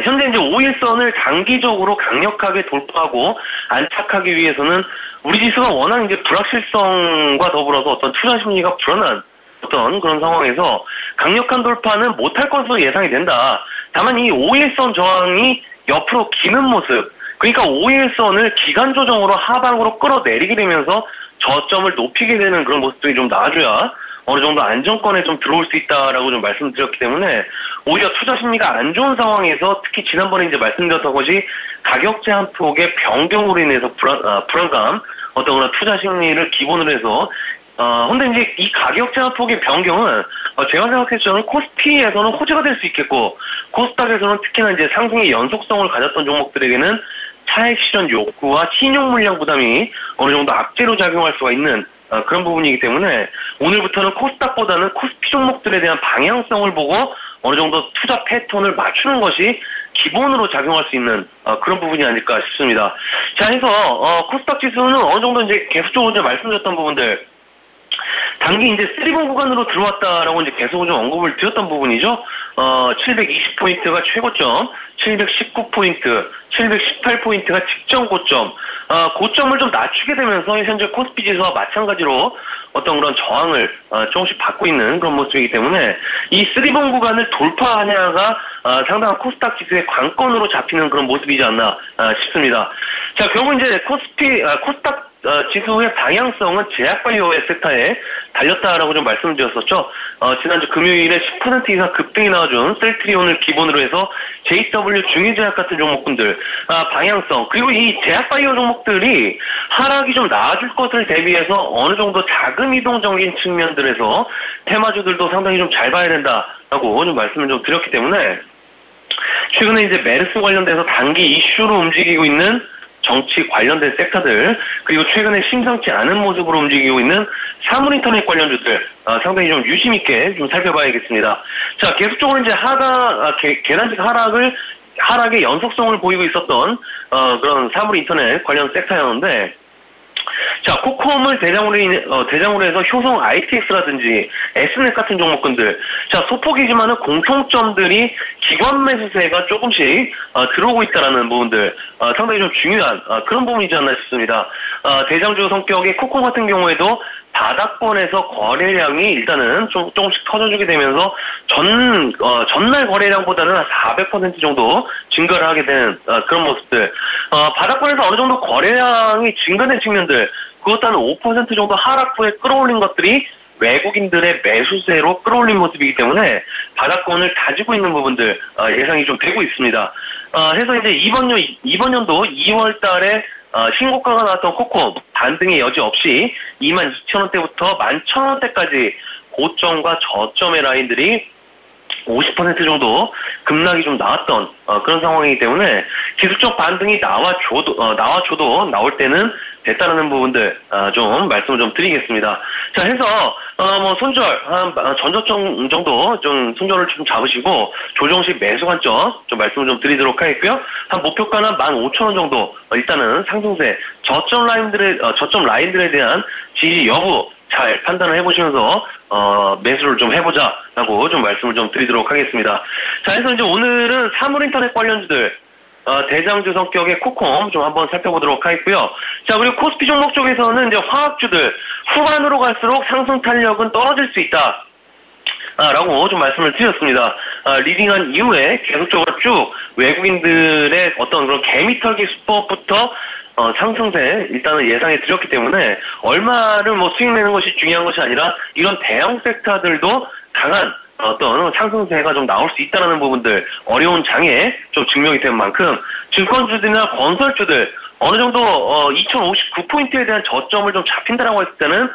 현재 이제 5일선을 단기적으로 강력하게 돌파하고 안착하기 위해서는 우리 지수가 워낙 이제 불확실성과 더불어서 어떤 투자 심리가 불안한 어떤 그런 상황에서 강력한 돌파는 못할 것으로 예상이 된다. 다만 이 5일선 저항이 옆으로 기는 모습, 그러니까 5일선을 기간 조정으로 하방으로 끌어내리게 되면서 저점을 높이게 되는 그런 모습들이 좀 나와줘야 어느 정도 안정권에 좀 들어올 수 있다라고 좀 말씀드렸기 때문에 오히려 투자 심리가 안 좋은 상황에서 특히 지난번에 이제 말씀드렸던 것이 가격 제한 폭의 변경으로 인해서 불안감, 어떤 그런 투자 심리를 기본으로 해서 근데 이제 이 가격 제한 폭의 변경은 제가 생각했을 때는 코스피에서는 호재가 될 수 있겠고 코스닥에서는 특히나 이제 상승의 연속성을 가졌던 종목들에게는 차익 실현 욕구와 신용 물량 부담이 어느 정도 악재로 작용할 수가 있는 그런 부분이기 때문에 오늘부터는 코스닥보다는 코스피 종목들에 대한 방향성을 보고 어느 정도 투자 패턴을 맞추는 것이 기본으로 작용할 수 있는 그런 부분이 아닐까 싶습니다. 자, 해서 코스닥 지수는 어느 정도 이제 계속적으로 이제 말씀드렸던 부분들 단기 이제 3번 구간으로 들어왔다라고 이제 계속 좀 언급을 드렸던 부분이죠. 720포인트가 최고점, 719포인트, 718포인트가 직전 고점, 고점을 좀 낮추게 되면서 현재 코스피 지수와 마찬가지로 어떤 그런 저항을 조금씩 받고 있는 그런 모습이기 때문에 이 3번 구간을 돌파하냐가 상당한 코스닥 지수의 관건으로 잡히는 그런 모습이지 않나 싶습니다. 자, 결국 이제 코스닥 지수의 방향성은 제약바이오의 섹터에 달렸다라고 좀 말씀을 드렸었죠. 지난주 금요일에 10% 이상 급등이 나와준 셀트리온을 기본으로 해서 JW 중의제약 같은 종목군들 방향성, 그리고 이 제약바이오 종목들이 하락이 좀 나아질 것을 대비해서 어느 정도 자금 이동적인 측면들에서 테마주들도 상당히 좀 잘 봐야 된다라고 좀 말씀을 좀 드렸기 때문에 최근에 이제 메르스 관련돼서 단기 이슈로 움직이고 있는 정치 관련된 섹터들, 그리고 최근에 심상치 않은 모습으로 움직이고 있는 사물인터넷 관련주들 상당히 좀 유심 있게 좀 살펴봐야겠습니다. 자, 계속적으로 이제 계단식 하락의 연속성을 보이고 있었던 그런 사물인터넷 관련 섹터였는데, 자, 코콤을 대장으로 해서 효성 ITX라든지 S넷 같은 종목군들, 자, 소폭이지만은 공통점들이 기관 매수세가 조금씩 들어오고 있다라는 부분들 상당히 좀 중요한 그런 부분이지 않나 싶습니다. 대장주 성격의 코콤 같은 경우에도 바닥권에서 거래량이 일단은 조금씩 터져주게 되면서 전날 거래량보다는 한 400% 정도 증가를 하게 되는 그런 모습들. 바닥권에서 어느 정도 거래량이 증가된 측면들, 그것도 한 5% 정도 하락 후에 끌어올린 것들이 외국인들의 매수세로 끌어올린 모습이기 때문에 바닥권을 다지고 있는 부분들 예상이 좀 되고 있습니다. 해서 이제 이번 연도 2월 달에 신고가가 나왔던 코콤 반등의 여지 없이 22,000원대부터 11,000원대까지 고점과 저점의 라인들이 50% 정도 급락이 좀 나왔던 그런 상황이기 때문에 기술적 반등이 나와줘도 나올 때는 됐다라는 부분들 좀 말씀을 좀 드리겠습니다. 자, 해서 손절 한 전저점 정도 좀 손절을 좀 잡으시고 조정식 매수 관점 좀 말씀을 좀 드리도록 하겠고요. 한 목표가는 15,000원 정도 일단은 상승세 저점 라인들에 대한 지지 여부 잘 판단을 해보시면서 매수를 좀 해보자라고 좀 말씀을 좀 드리도록 하겠습니다. 자, 그래서 이제 오늘은 사물인터넷 관련주들 대장주 성격의 코콤 좀 한번 살펴보도록 하겠고요. 자, 그리고 코스피 종목 쪽에서는 이제 화학주들 후반으로 갈수록 상승 탄력은 떨어질 수 있다. 라고 좀 말씀을 드렸습니다. 리딩한 이후에 계속적으로 쭉 외국인들의 어떤 그런 개미털기 수법부터 상승세 일단은 예상해 드렸기 때문에 얼마를 수익 내는 것이 중요한 것이 아니라 이런 대형 섹터들도 강한 어떤 상승세가 좀 나올 수 있다는 부분들, 어려운 장에 좀 증명이 된 만큼 증권주들이나 건설주들 어느 정도 2059포인트에 대한 저점을 좀 잡힌다라고 했을 때는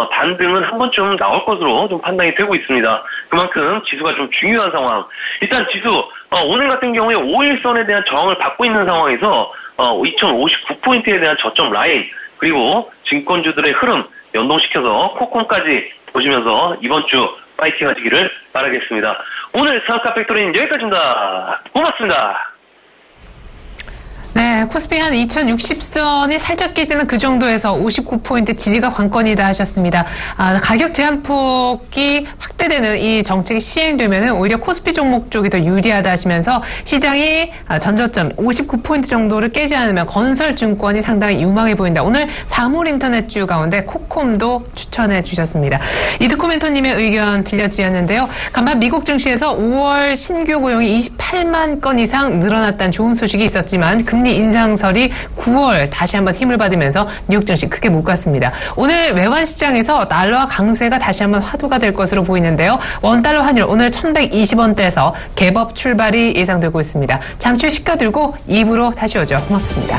반등은 한 번쯤 나올 것으로 좀 판단이 되고 있습니다. 그만큼 지수가 좀 중요한 상황. 일단 지수 오늘 같은 경우에 5일선에 대한 저항을 받고 있는 상황에서 2059포인트에 대한 저점 라인, 그리고 증권주들의 흐름 연동시켜서 코콤까지 보시면서 이번 주 파이팅 하시기를 바라겠습니다. 오늘 사업가 팩토리는 여기까지입니다. 고맙습니다. 네, 코스피 한 2060선이 살짝 깨지는 그 정도에서 59포인트 지지가 관건이다 하셨습니다. 가격 제한폭이 확대되는 이 정책이 시행되면은 오히려 코스피 종목 쪽이 더 유리하다 하시면서 시장이 전저점 59포인트 정도를 깨지 않으면 건설증권이 상당히 유망해 보인다. 오늘 사물인터넷주 가운데 코콤도 추천해 주셨습니다. 이드코멘토님의 의견 들려드렸는데요. 간만 미국 증시에서 5월 신규 고용이 28만 건 이상 늘어났다는 좋은 소식이 있었지만 금리 인상설이 9월 다시 한번 힘을 받으면서 뉴욕 증시 크게 못 갔습니다. 오늘 외환 시장에서 달러 강세가 다시 한번 화두가 될 것으로 보이는데요. 원달러 환율 오늘 1,120원대에서 갭업 출발이 예상되고 있습니다. 잠시 후 시가 들고 2부로 다시 오죠. 고맙습니다.